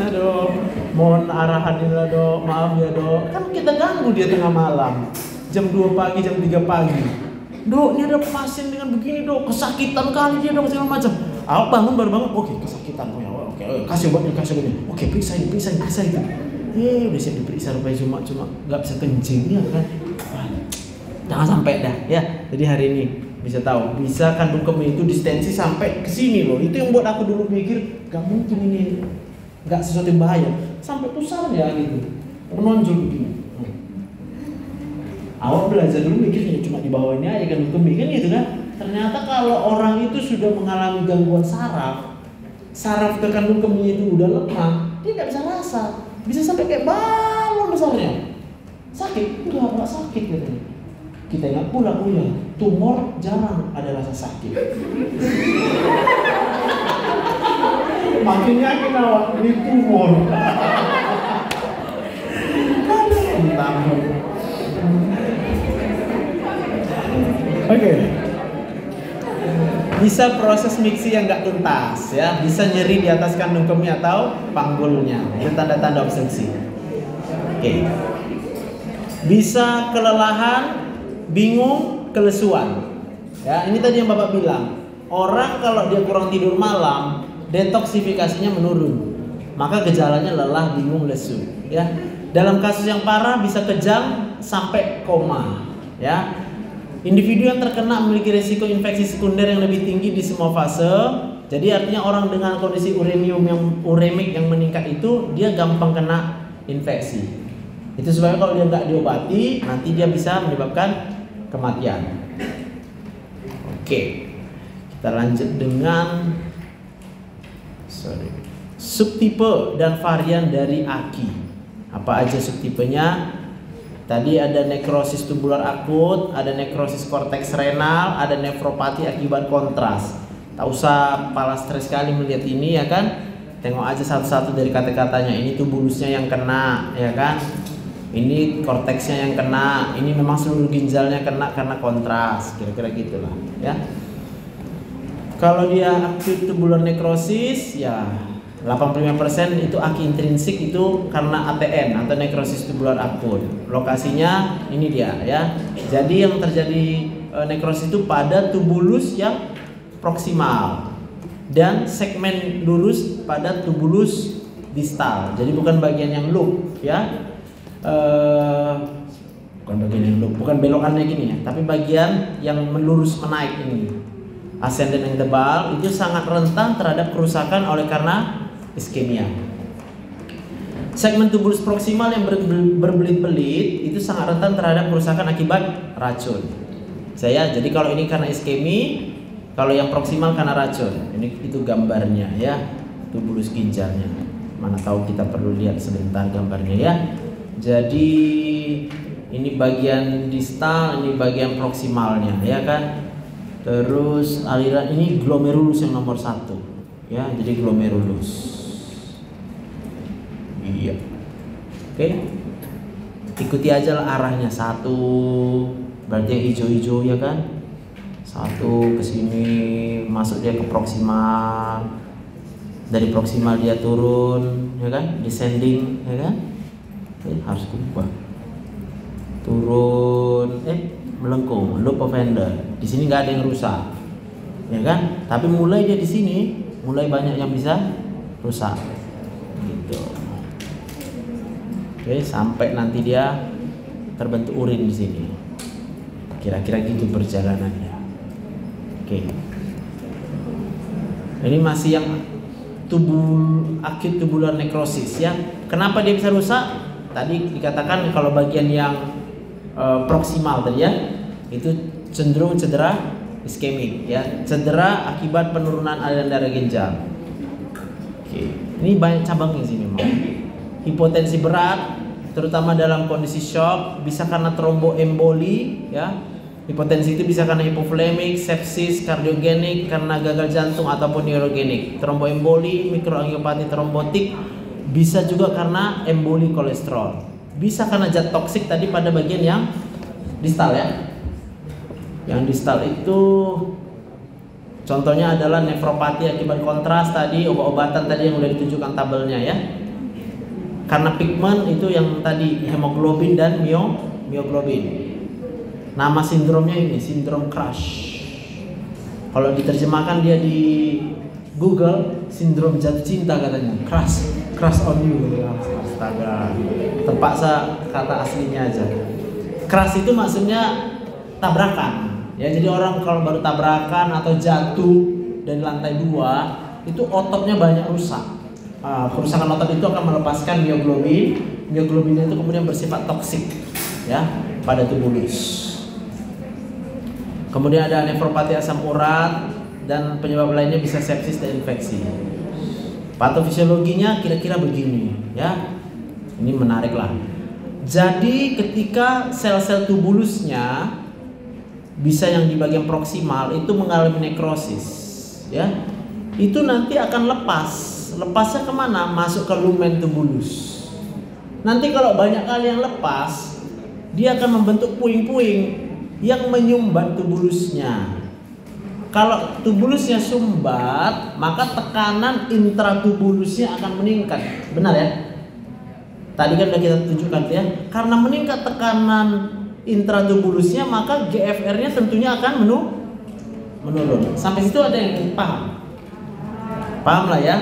Aduh, mohon arahan lah dok, maaf ya dok. Kan kita ganggu dia tengah malam, jam 2 pagi, jam 3 pagi. Dok, ini ada pasien dengan begini dok, kesakitan kali dia dok, segala macam. Awak bangun baru bangun, oke kesakitan, oke, kasih obat, oke periksa itu. Udah siap diperiksa rupanya cuma nggak bisa kencing ya kan. Jangan sampai dah ya. Jadi hari ini bisa tahu, bisa kandung kemih itu distensi sampai ke sini loh. Itu yang buat aku dulu pikir gak mungkin ini nggak sesuatu yang bahaya, sampai pusar ya gitu, menonjol begini. Awak belajar dulu mikirnya cuma di bawahnya aja kandung kemih kan gitu kan. Ternyata kalau orang itu sudah mengalami gangguan saraf ke kandung kemih itu udah lemah, dia nggak bisa rasa, bisa sampai kayak balon besarnya. Sakit? Enggak sakit katanya. Kita ingat pula tumor jarang ada rasa sakit. Makin yakin awak ini tumor. Oke. Bisa proses miksi yang nggak tuntas ya, bisa nyeri di atas kandung kemih atau panggulnya. Itu tanda-tanda obstruksi. Oke. Bisa kelelahan, bingung, kelesuan. Ya, ini tadi yang Bapak bilang. Orang kalau dia kurang tidur malam, detoksifikasinya menurun. Maka gejalanya lelah, bingung, lesu, ya. Dalam kasus yang parah bisa kejang sampai koma, ya. Individu yang terkena memiliki risiko infeksi sekunder yang lebih tinggi di semua fase. Jadi artinya orang dengan kondisi uremik yang meningkat itu dia gampang kena infeksi. Itu sebabnya kalau dia nggak diobati, nanti dia bisa menyebabkan kematian. Oke, kita lanjut dengan subtipe dan varian dari AKI. Apa aja subtipenya? Tadi ada nekrosis tubular akut, ada nekrosis korteks renal, ada nefropati akibat kontras. Tak usah kepala stres sekali melihat ini ya kan. Tengok aja satu-satu dari kata-katanya. Ini tubulusnya yang kena ya kan. Ini korteksnya yang kena. Ini memang seluruh ginjalnya kena karena kontras. Kira-kira gitulah ya. Kalau dia akut tubular nekrosis ya 85% itu AKI intrinsik itu karena ATN atau nekrosis tubular akut. Lokasinya ini dia ya. Jadi yang terjadi nekrosis itu pada tubulus yang proksimal dan segmen lurus pada tubulus distal. Jadi bukan bagian yang loop ya. Bukan bagian yang loop, bukan belokannya gini ya, tapi bagian yang melurus menaik ini. Ascendant yang tebal itu sangat rentan terhadap kerusakan oleh karena iskemia. Segmen tubulus proksimal yang berbelit-belit itu sangat rentan terhadap kerusakan akibat racun. Jadi kalau ini karena iskemi, kalau yang proksimal karena racun. Ini itu gambarnya ya, tubulus ginjalnya. Mana tahu kita perlu lihat sebentar gambarnya ya. Jadi ini bagian distal, ini bagian proksimalnya ya kan. Terus aliran ini glomerulus yang nomor 1 ya, jadi glomerulus. Iya. Oke. Ikuti aja lah arahnya. 1 berarti yang hijau-hijau ya kan. 1 ke sini, masuk dia ke proksimal. Dari proksimal dia turun ya kan, descending ya kan. Harus kubah. Turun melengkung, loop of Fender. Di sini nggak ada yang rusak. Ya kan? Tapi mulai dia di sini, mulai banyak yang bisa rusak. Gitu. Oke, sampai nanti dia terbentuk urin di sini. Kira-kira gitu perjalanannya. Oke. Ini masih yang akut tubular nekrosis ya. Kenapa dia bisa rusak? Tadi dikatakan kalau bagian yang proksimal tadi ya, itu cenderung cedera iskemik ya, cedera akibat penurunan aliran darah ginjal. Oke. Ini banyak cabangnya sih memang. Hipotensi berat, terutama dalam kondisi shock, bisa karena tromboemboli ya. Hipotensi itu bisa karena hipovolemik, sepsis, kardiogenik, karena gagal jantung ataupun neurogenik. Tromboemboli, mikroangiopati trombotik, bisa juga karena emboli kolesterol. Bisa karena zat toksik tadi pada bagian yang distal ya. Yang distal itu contohnya adalah nefropati akibat kontras tadi, obat-obatan tadi yang udah ditunjukkan tabelnya ya. Karena pigmen itu yang tadi hemoglobin dan myoglobin. Nama sindromnya ini sindrom crash. Kalau diterjemahkan dia di Google sindrom jatuh cinta katanya, crush on you gitu. Astaga, terpaksa kata aslinya aja. Crush itu maksudnya tabrakan ya, jadi orang kalau baru tabrakan atau jatuh dari lantai 2 itu ototnya banyak rusak. Kerusakan otot itu akan melepaskan mioglobin itu kemudian bersifat toksik ya pada tubulus. Kemudian ada nefropati asam urat, dan penyebab lainnya bisa sepsis dan infeksi. Patofisiologinya kira-kira begini ya. Ini menarik lah. Jadi ketika sel-sel tubulusnya bisa yang di bagian proksimal itu mengalami nekrosis ya, itu nanti akan lepasnya kemana? Masuk ke lumen tubulus. Nanti kalau banyak kali yang lepas, dia akan membentuk puing-puing yang menyumbat tubulusnya. Kalau tubulusnya sumbat, maka tekanan intratubulusnya akan meningkat. Benar ya? Tadi kan sudah kita tunjukkan ya. Karena meningkat tekanan intratubulusnya, maka GFR-nya tentunya akan menurun. Sampai situ ada yang paham? Paham lah ya?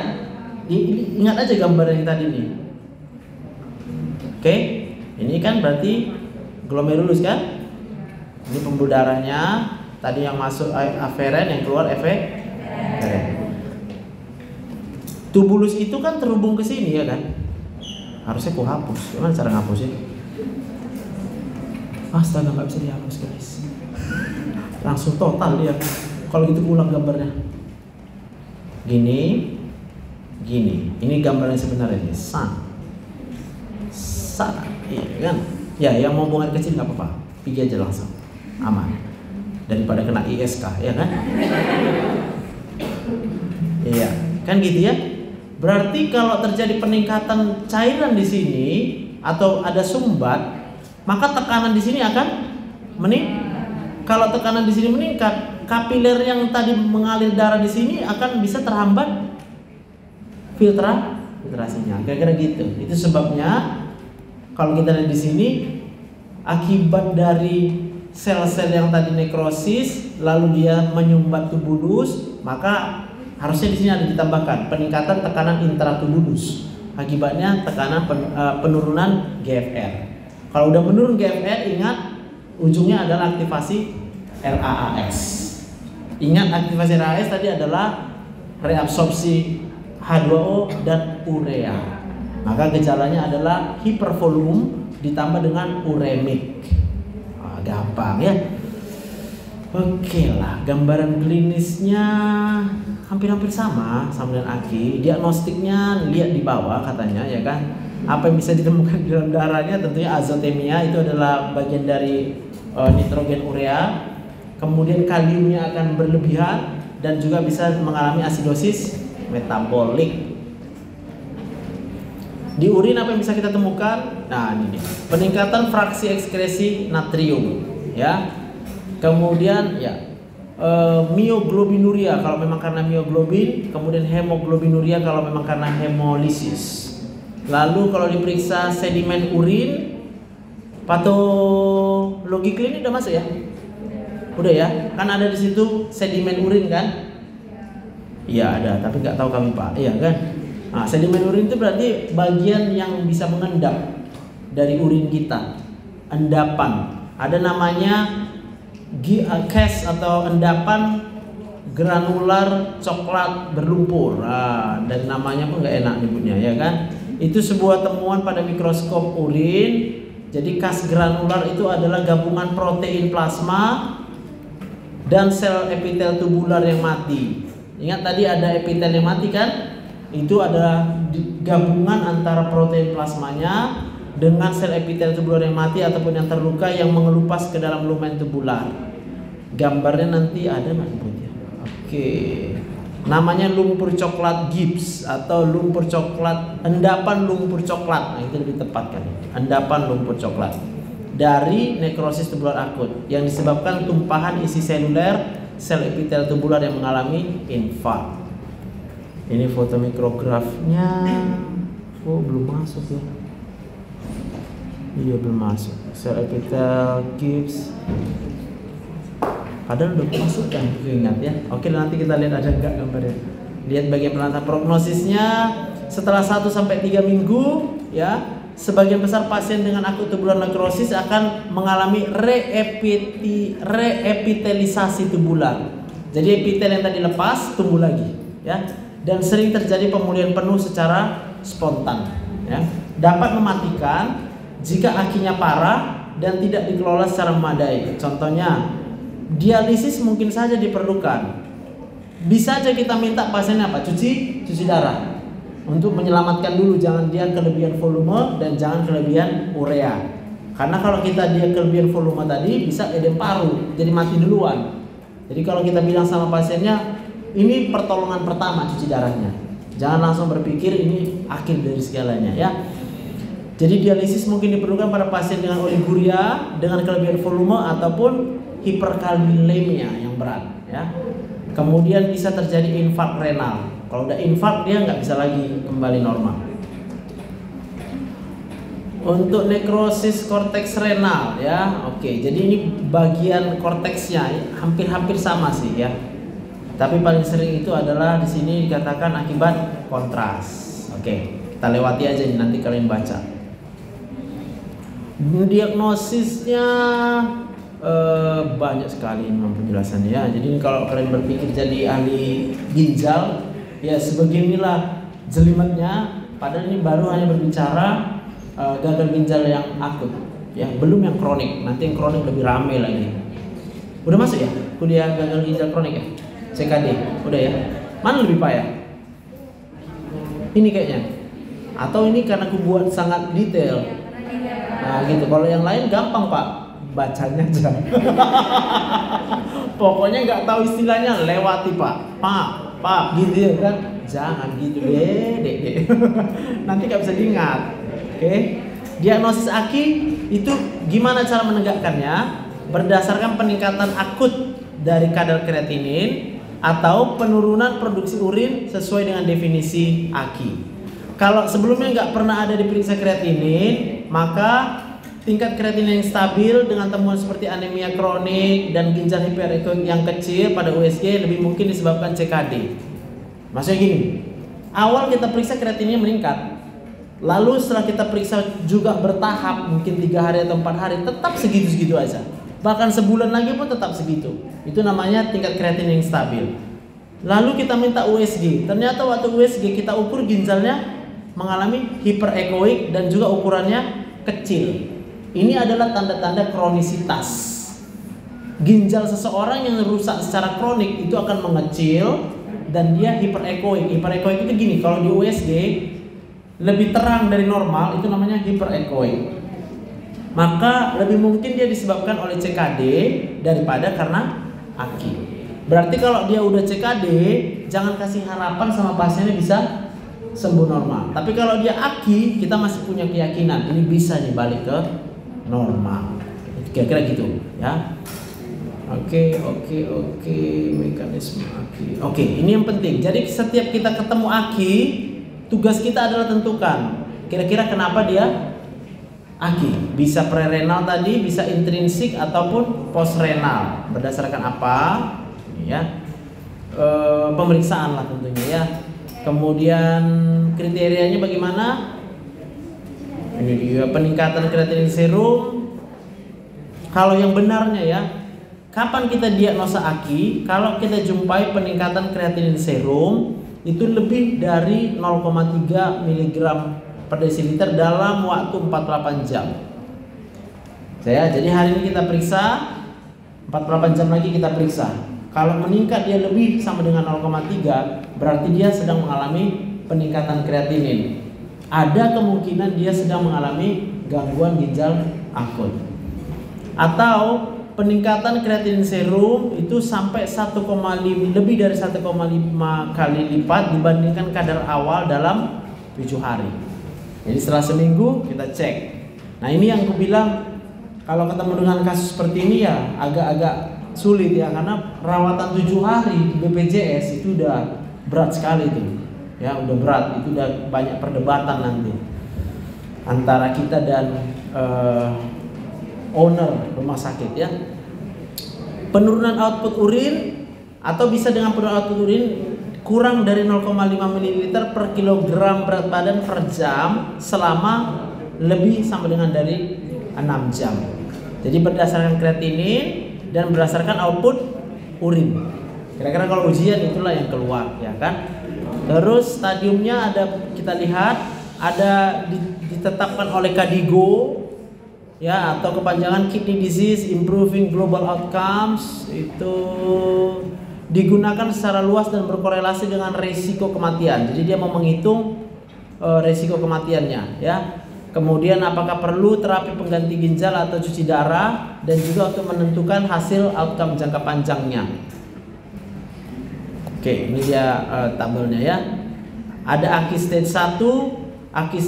Ingat aja gambar yang tadi nih. Oke? Ini kan berarti glomerulus kan? Ini pembuluh darahnya. Tadi yang masuk aferen, yang keluar eferen. Tubulus itu kan terhubung ke sini ya kan? Harusnya ku hapus. Gimana cara ngapusnya? Astaga, nggak bisa dihapus guys. Langsung total dia. Kalau gitu ulang gambarnya. Gini. Ini gambarnya sebenarnya. Sana. Iya kan? Ya, yang mau buang air kecil nggak apa-apa. Pergi aja langsung. Aman. Daripada kena ISK ya kan? Iya, kan gitu ya. Berarti kalau terjadi peningkatan cairan di sini atau ada sumbat, maka tekanan di sini akan meningkat. Kalau tekanan di sini meningkat, kapiler yang tadi mengalir darah di sini akan bisa terhambat filtrasinya. Kira-kira gitu. Itu sebabnya kalau kita lihat di sini, akibat dari sel-sel yang tadi nekrosis lalu dia menyumbat tubulus, maka harusnya di sini ada ditambahkan peningkatan tekanan intratubulus. Akibatnya tekanan penurunan GFR. Kalau udah menurun GFR, ingat ujungnya adalah aktivasi RAAS. Ingat aktivasi RAAS tadi adalah reabsorpsi H2O dan urea. Maka gejalanya adalah hipervolume ditambah dengan uremik. Gampang ya. Oke lah, gambaran klinisnya hampir-hampir sama dengan Aki. Diagnostiknya lihat di bawah katanya ya kan. Apa yang bisa ditemukan di dalam darahnya? Tentunya azotemia, itu adalah bagian dari nitrogen urea. Kemudian kaliumnya akan berlebihan dan juga bisa mengalami asidosis metabolik. Di urin apa yang bisa kita temukan? Nah ini peningkatan fraksi ekskresi natrium ya. Kemudian ya mioglobinuria kalau memang karena mioglobin, kemudian hemoglobinuria kalau memang karena hemolisis. Lalu kalau diperiksa sedimen urin, patologi klinik udah masuk ya? Udah ya? Kan ada di situ sedimen urin kan? Iya ada, tapi nggak tahu kami Pak. Iya kan? Nah, sedimen urin itu berarti bagian yang bisa mengendap dari urin kita. Endapan. Ada namanya CAS atau endapan granular coklat berlumpur. Nah, dan namanya pun nggak enak nyebutnya ya kan? Itu sebuah temuan pada mikroskop urin. Jadi CAS granular itu adalah gabungan protein plasma dan sel epitel tubular yang mati. Ingat tadi ada epitel yang mati kan? Itu adalah gabungan antara protein plasmanya dengan sel epitel tubular yang mati ataupun yang terluka yang mengelupas ke dalam lumen tubular. Gambarnya nanti ada nggak sebutnya? Oke. Namanya lumpur coklat Gibbs atau lumpur coklat, endapan lumpur coklat. Nah, itu lebih tepat kan. Endapan lumpur coklat dari nekrosis tubular akut yang disebabkan tumpahan isi seluler sel epitel tubular yang mengalami infark. Ini foto mikrografnya. Oh, belum masuk ya. Iya, belum masuk. Sel epitel Gibbs. Padahal udah masuk kan, ingat ya. Oke, nanti kita lihat ada enggak gambarnya. Lihat bagian penelitian prognosisnya setelah 1 sampai 3 minggu ya, sebagian besar pasien dengan akut tubular nekrosis akan mengalami reepitelisasi tubular. Jadi epitel yang tadi lepas tumbuh lagi ya, dan sering terjadi pemulihan penuh secara spontan ya. Dapat mematikan jika akinya parah dan tidak dikelola secara memadai. Contohnya dialisis mungkin saja diperlukan. Bisa aja kita minta pasiennya apa? Cuci darah untuk menyelamatkan dulu, jangan dia kelebihan volume dan jangan kelebihan urea. Karena kalau kita dia kelebihan volume tadi bisa edem paru, jadi mati duluan. Jadi kalau kita bilang sama pasiennya, ini pertolongan pertama cuci darahnya. Jangan langsung berpikir ini akhir dari segalanya ya. Jadi dialisis mungkin diperlukan pada pasien dengan oliguria, dengan kelebihan volume ataupun hiperkaliemia yang berat ya. Kemudian bisa terjadi infark renal. Kalau udah infark dia nggak bisa lagi kembali normal. Untuk nekrosis korteks renal ya, oke. Jadi ini bagian korteksnya hampir-hampir sama sih ya. Tapi paling sering itu adalah di sini dikatakan akibat kontras. Oke, kita lewati aja nih, nanti kalian baca. Diagnosisnya banyak sekali penjelasannya ya. Jadi kalau kalian berpikir jadi ahli ginjal ya sebeginilah jelimetnya. Padahal ini baru hanya berbicara gagal ginjal yang akut ya, belum yang kronik. Nanti yang kronik lebih ramai lagi. Udah masuk ya kuliah gagal ginjal kronik ya, CKD udah ya. Mana lebih payah ini kayaknya, atau ini karena aku buat sangat detail? Nah gitu. Kalau yang lain gampang pak, bacanya aja. Pokoknya nggak tahu istilahnya lewati pak gitu ya kan. Jangan gitu dek. Nanti nggak bisa diingat. Oke. Diagnosis aki itu gimana cara menegakkannya? Berdasarkan peningkatan akut dari kadar kreatinin atau penurunan produksi urin sesuai dengan definisi aki. Kalau sebelumnya nggak pernah ada diperiksa kreatinin, maka tingkat kreatinin yang stabil dengan temuan seperti anemia kronik dan ginjal hiperekoik yang kecil pada USG lebih mungkin disebabkan CKD. Maksudnya gini, awal kita periksa kreatinnya meningkat, lalu setelah kita periksa juga bertahap, mungkin 3 hari atau 4 hari tetap segitu-segitu aja, bahkan sebulan lagi pun tetap segitu. Itu namanya tingkat kreatinin yang stabil. Lalu kita minta USG, ternyata waktu USG kita ukur ginjalnya mengalami hiperekoik dan juga ukurannya kecil. Ini adalah tanda-tanda kronisitas. Ginjal seseorang yang rusak secara kronik itu akan mengecil dan dia hiperekoik. Hiperekoik itu gini, kalau di USG lebih terang dari normal itu namanya hiperekoik. Maka lebih mungkin dia disebabkan oleh CKD daripada karena aki. Berarti kalau dia udah CKD, jangan kasih harapan sama pasiennya bisa sembuh normal. Tapi kalau dia aki, kita masih punya keyakinan ini bisa nih balik ke normal. Kira-kira gitu ya. Oke, mekanisme aki. Oke, ini yang penting. Jadi setiap kita ketemu aki, tugas kita adalah tentukan kira-kira kenapa dia aki. Bisa prerenal tadi, bisa intrinsik ataupun postrenal. Berdasarkan apa? Ya. Pemeriksaan lah tentunya ya. Kemudian kriterianya bagaimana? Ini dia peningkatan kreatinin serum. Kalau yang benarnya ya, kapan kita diagnosa aki? Kalau kita jumpai peningkatan kreatinin serum itu lebih dari 0,3 mg per desiliter dalam waktu 48 jam. Jadi hari ini kita periksa, 48 jam lagi kita periksa. Kalau meningkat dia lebih sama dengan 0,3, berarti dia sedang mengalami peningkatan kreatinin. Ada kemungkinan dia sedang mengalami gangguan ginjal akut. Atau peningkatan kreatinin serum itu sampai 1,5 lebih dari 1,5 kali lipat dibandingkan kadar awal dalam 7 hari. Jadi setelah seminggu kita cek. Nah ini yang aku bilang, kalau ketemu dengan kasus seperti ini ya agak-agak sulit ya, karena perawatan 7 hari di BPJS itu udah berat sekali itu. Ya, udah berat, itu udah banyak perdebatan nanti antara kita dan owner rumah sakit ya. Penurunan output urin atau bisa dengan penurunan output urin kurang dari 0,5 ml per kilogram berat badan per jam selama lebih sama dengan dari 6 jam. Jadi berdasarkan kreatinin dan berdasarkan output urin. Kira-kira kalau ujian itulah yang keluar, ya kan? Terus stadiumnya ada, kita lihat ada ditetapkan oleh KDIGO, ya, atau kepanjangan kidney disease improving global outcomes, itu digunakan secara luas dan berkorelasi dengan resiko kematian. Jadi dia mau menghitung resiko kematiannya, ya. Kemudian apakah perlu terapi pengganti ginjal atau cuci darah, dan juga untuk menentukan hasil outcome jangka panjangnya. Oke, ini dia tabelnya, ya. Ada AKI stage 1, AKI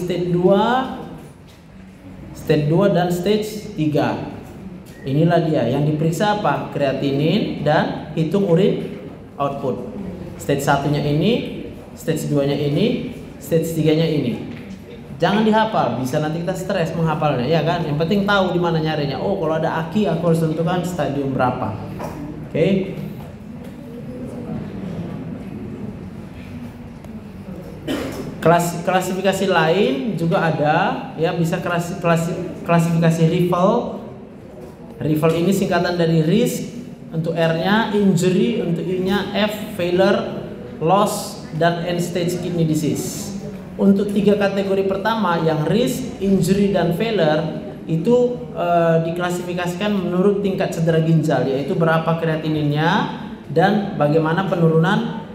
stage 2 dan stage 3. Inilah dia yang diperiksa apa? Kreatinin dan hitung urin output. Stage 1-nya ini, stage 2-nya ini, stage 3-nya ini. Jangan dihafal, bisa nanti kita stres menghafalnya, ya kan? Yang penting tahu di mana nyarinya. Oh, kalau ada AKI aku harus tentukan stadium berapa. Oke. Klasifikasi lain juga ada, ya, bisa klasifikasi Riffel. Riffel ini singkatan dari risk untuk R-nya, injury untuk I-nya, F failure, loss, dan end stage kidney disease. Untuk 3 kategori pertama yang risk, injury, dan failure itu diklasifikasikan menurut tingkat cedera ginjal, yaitu berapa kreatininnya dan bagaimana penurunan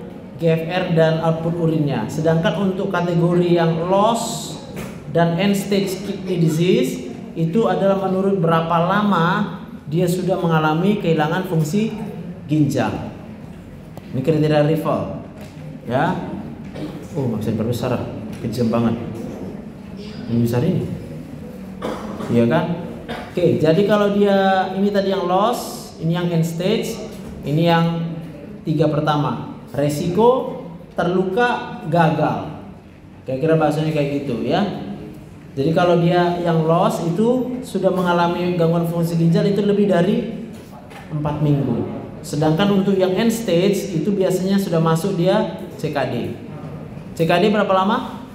GFR dan output urinnya. Sedangkan untuk kategori yang loss dan end stage kidney disease itu adalah menurut berapa lama dia sudah mengalami kehilangan fungsi ginjal. Ini kriteria Riffel, ya. Oh, nggak bisa diperbesar, kejam banget. Ini besar ini, iya kan? Oke, jadi kalau dia ini tadi yang loss, ini yang end stage, ini yang 3 pertama. Resiko terluka gagal, kira-kira bahasanya kayak gitu, ya. Jadi kalau dia yang loss itu sudah mengalami gangguan fungsi ginjal itu lebih dari 4 minggu. Sedangkan untuk yang end stage itu biasanya sudah masuk dia CKD. CKD berapa lama?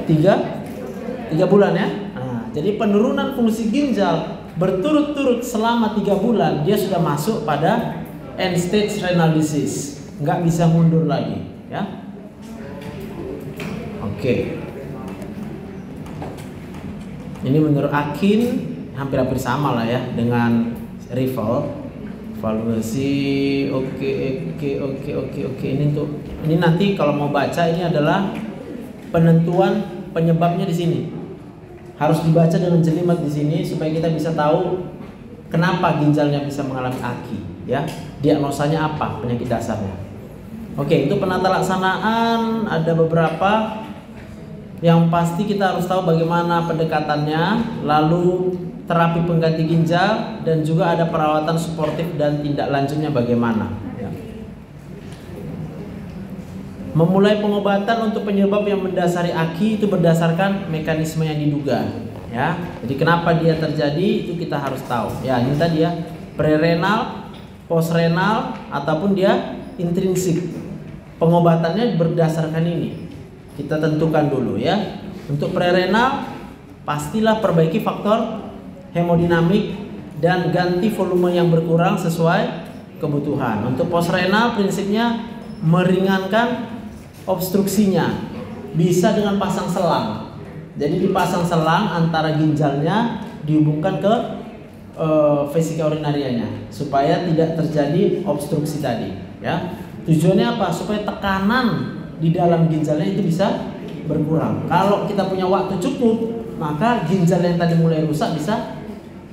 3 bulan, ya. Nah, jadi penurunan fungsi ginjal berturut-turut selama 3 bulan dia sudah masuk pada end stage renal disease, nggak bisa mundur lagi, ya. Oke. Ini menurut Akin hampir sama lah, ya, dengan Riffel. Valuasi, oke. Ini nanti kalau mau baca ini adalah penentuan penyebabnya di sini. Harus dibaca dengan jelimet di sini supaya kita bisa tahu kenapa ginjalnya bisa mengalami AKI. Ya, diagnosanya apa, penyakit dasarnya. Oke, itu penata laksanaan ada beberapa. Yang pasti kita harus tahu bagaimana pendekatannya, lalu terapi pengganti ginjal, dan juga ada perawatan suportif dan tindak lanjutnya bagaimana, ya. Memulai pengobatan untuk penyebab yang mendasari AKI itu berdasarkan mekanisme yang diduga, ya. Jadi kenapa dia terjadi itu kita harus tahu. Ya, ini tadi, ya, prerenal, postrenal, ataupun dia intrinsik. Pengobatannya berdasarkan ini. Kita tentukan dulu, ya. Untuk prerenal pastilah perbaiki faktor hemodinamik dan ganti volume yang berkurang sesuai kebutuhan. Untuk postrenal prinsipnya meringankan obstruksinya. Bisa dengan pasang selang. Jadi dipasang selang antara ginjalnya dihubungkan ke vesika urinarianya supaya tidak terjadi obstruksi tadi, ya. Tujuannya apa? Supaya tekanan di dalam ginjalnya itu bisa berkurang. Kalau kita punya waktu cukup, maka ginjal yang tadi mulai rusak bisa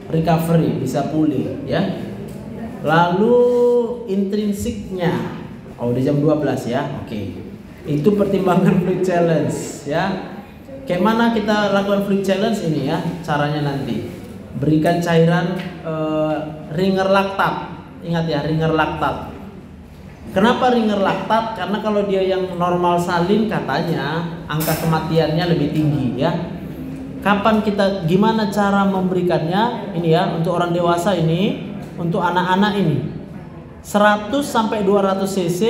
recovery, bisa pulih, ya. Lalu intrinsiknya, di jam 12, ya. Oke. Itu pertimbangan fluid challenge, ya. Kayak mana kita lakukan fluid challenge ini, ya? Caranya nanti berikan cairan ringer laktat. Ingat, ya, ringer laktat. Kenapa ringer laktat? Karena kalau dia yang normal salin katanya angka kematiannya lebih tinggi, ya. Kapan kita, gimana cara memberikannya? Ini, ya, untuk orang dewasa ini, untuk anak-anak ini. 100 sampai 200 cc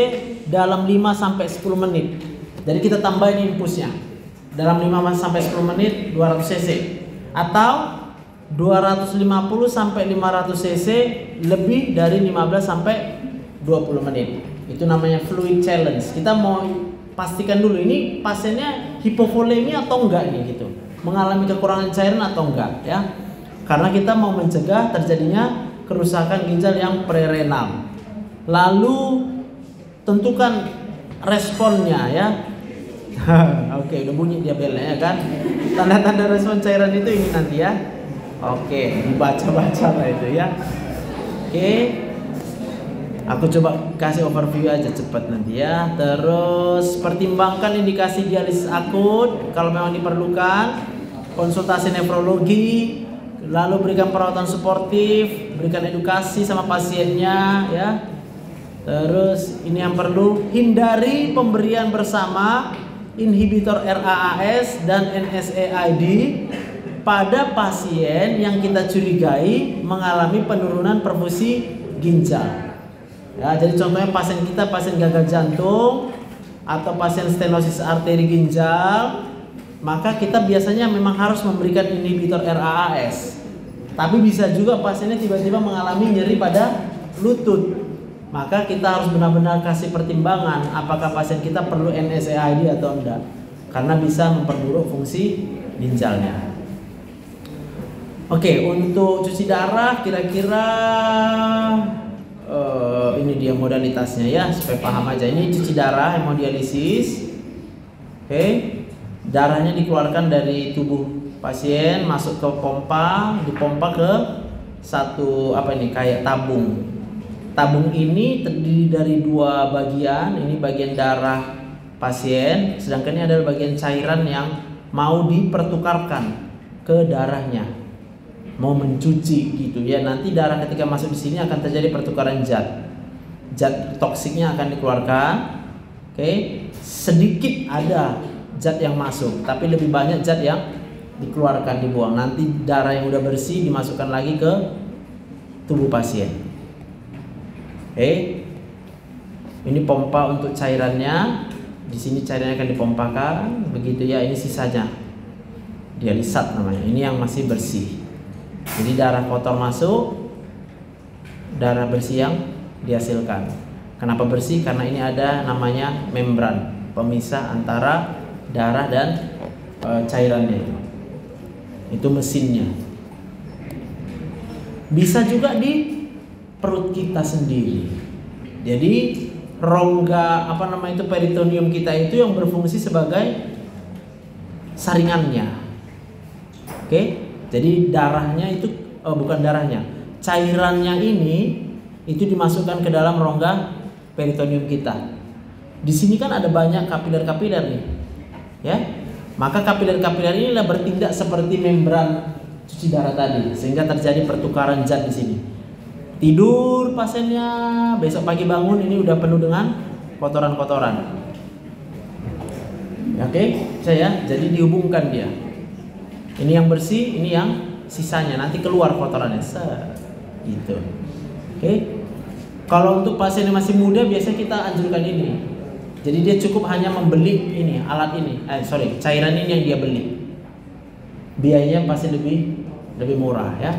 dalam 5 sampai 10 menit. Jadi kita tambahin infusnya. Dalam 5 sampai 10 menit 200 cc atau 250 sampai 500 cc lebih dari 15 sampai 20 menit. Itu namanya fluid challenge. Kita mau pastikan dulu ini pasiennya hipovolemia atau enggak nih gitu. Mengalami kekurangan cairan atau enggak ya. Karena kita mau mencegah terjadinya kerusakan ginjal yang prerenal. Lalu tentukan responnya ya. Oke, udah bunyi dia belnya ya kan. Tanda-tanda respon cairan itu ini nanti ya. Oke, dibaca-baca lah itu ya. Oke. Aku coba kasih overview aja cepat nanti ya. Terus pertimbangkan indikasi dialisis akut kalau memang diperlukan. Konsultasi nefrologi, lalu berikan perawatan suportif, berikan edukasi sama pasiennya ya. Terus ini yang perlu, hindari pemberian bersama inhibitor RAAS dan NSAID pada pasien yang kita curigai mengalami penurunan perfusi ginjal. Ya, jadi contohnya pasien kita pasien gagal jantung atau pasien stenosis arteri ginjal, maka kita biasanya memang harus memberikan inhibitor RAAS. Tapi bisa juga pasiennya tiba-tiba mengalami nyeri pada lutut. Maka kita harus benar-benar kasih pertimbangan apakah pasien kita perlu NSAID atau enggak, karena bisa memperburuk fungsi ginjalnya. Oke, untuk cuci darah kira-kira ini dia modalitasnya ya, supaya paham aja. Ini cuci darah hemodialisis. Oke, darahnya dikeluarkan dari tubuh pasien masuk ke pompa, dipompa ke satu kayak tabung. Tabung ini terdiri dari dua bagian. Ini bagian darah pasien, sedangkan ini adalah bagian cairan yang mau dipertukarkan ke darahnya, mau mencuci gitu ya. Nanti darah ketika masuk di sini akan terjadi pertukaran zat toksiknya akan dikeluarkan. Oke, sedikit ada zat yang masuk, tapi lebih banyak zat yang dikeluarkan, dibuang. Nanti darah yang udah bersih dimasukkan lagi ke tubuh pasien. Oke, ini pompa untuk cairannya. Di sini cairannya akan dipompakan, begitu ya. Ini sisanya, dialisat namanya. Ini yang masih bersih. Jadi darah kotor masuk, darah bersih yang dihasilkan. Kenapa bersih? Karena ini ada namanya membran pemisah antara darah dan cairannya itu. Itu mesinnya. Bisa juga di perut kita sendiri. Jadi rongga peritoneum kita itu yang berfungsi sebagai saringannya. Oke, jadi darahnya itu bukan darahnya, cairannya ini itu dimasukkan ke dalam rongga peritoneum kita. Di sini kan ada banyak kapiler-kapiler nih, ya. Maka kapiler-kapiler inilah bertindak seperti membran cuci darah tadi, sehingga terjadi pertukaran zat di sini. Tidur pasiennya, besok pagi bangun ini udah penuh dengan kotoran-kotoran. Oke, saya jadi dihubungkan dia. Ini yang bersih, ini yang sisanya. Nanti keluar kotorannya, gitu. Oke. Kalau untuk pasien yang masih muda, biasanya kita anjurkan ini. Jadi dia cukup hanya membeli ini, alat ini, cairan ini yang dia beli. Biayanya pasti lebih murah ya.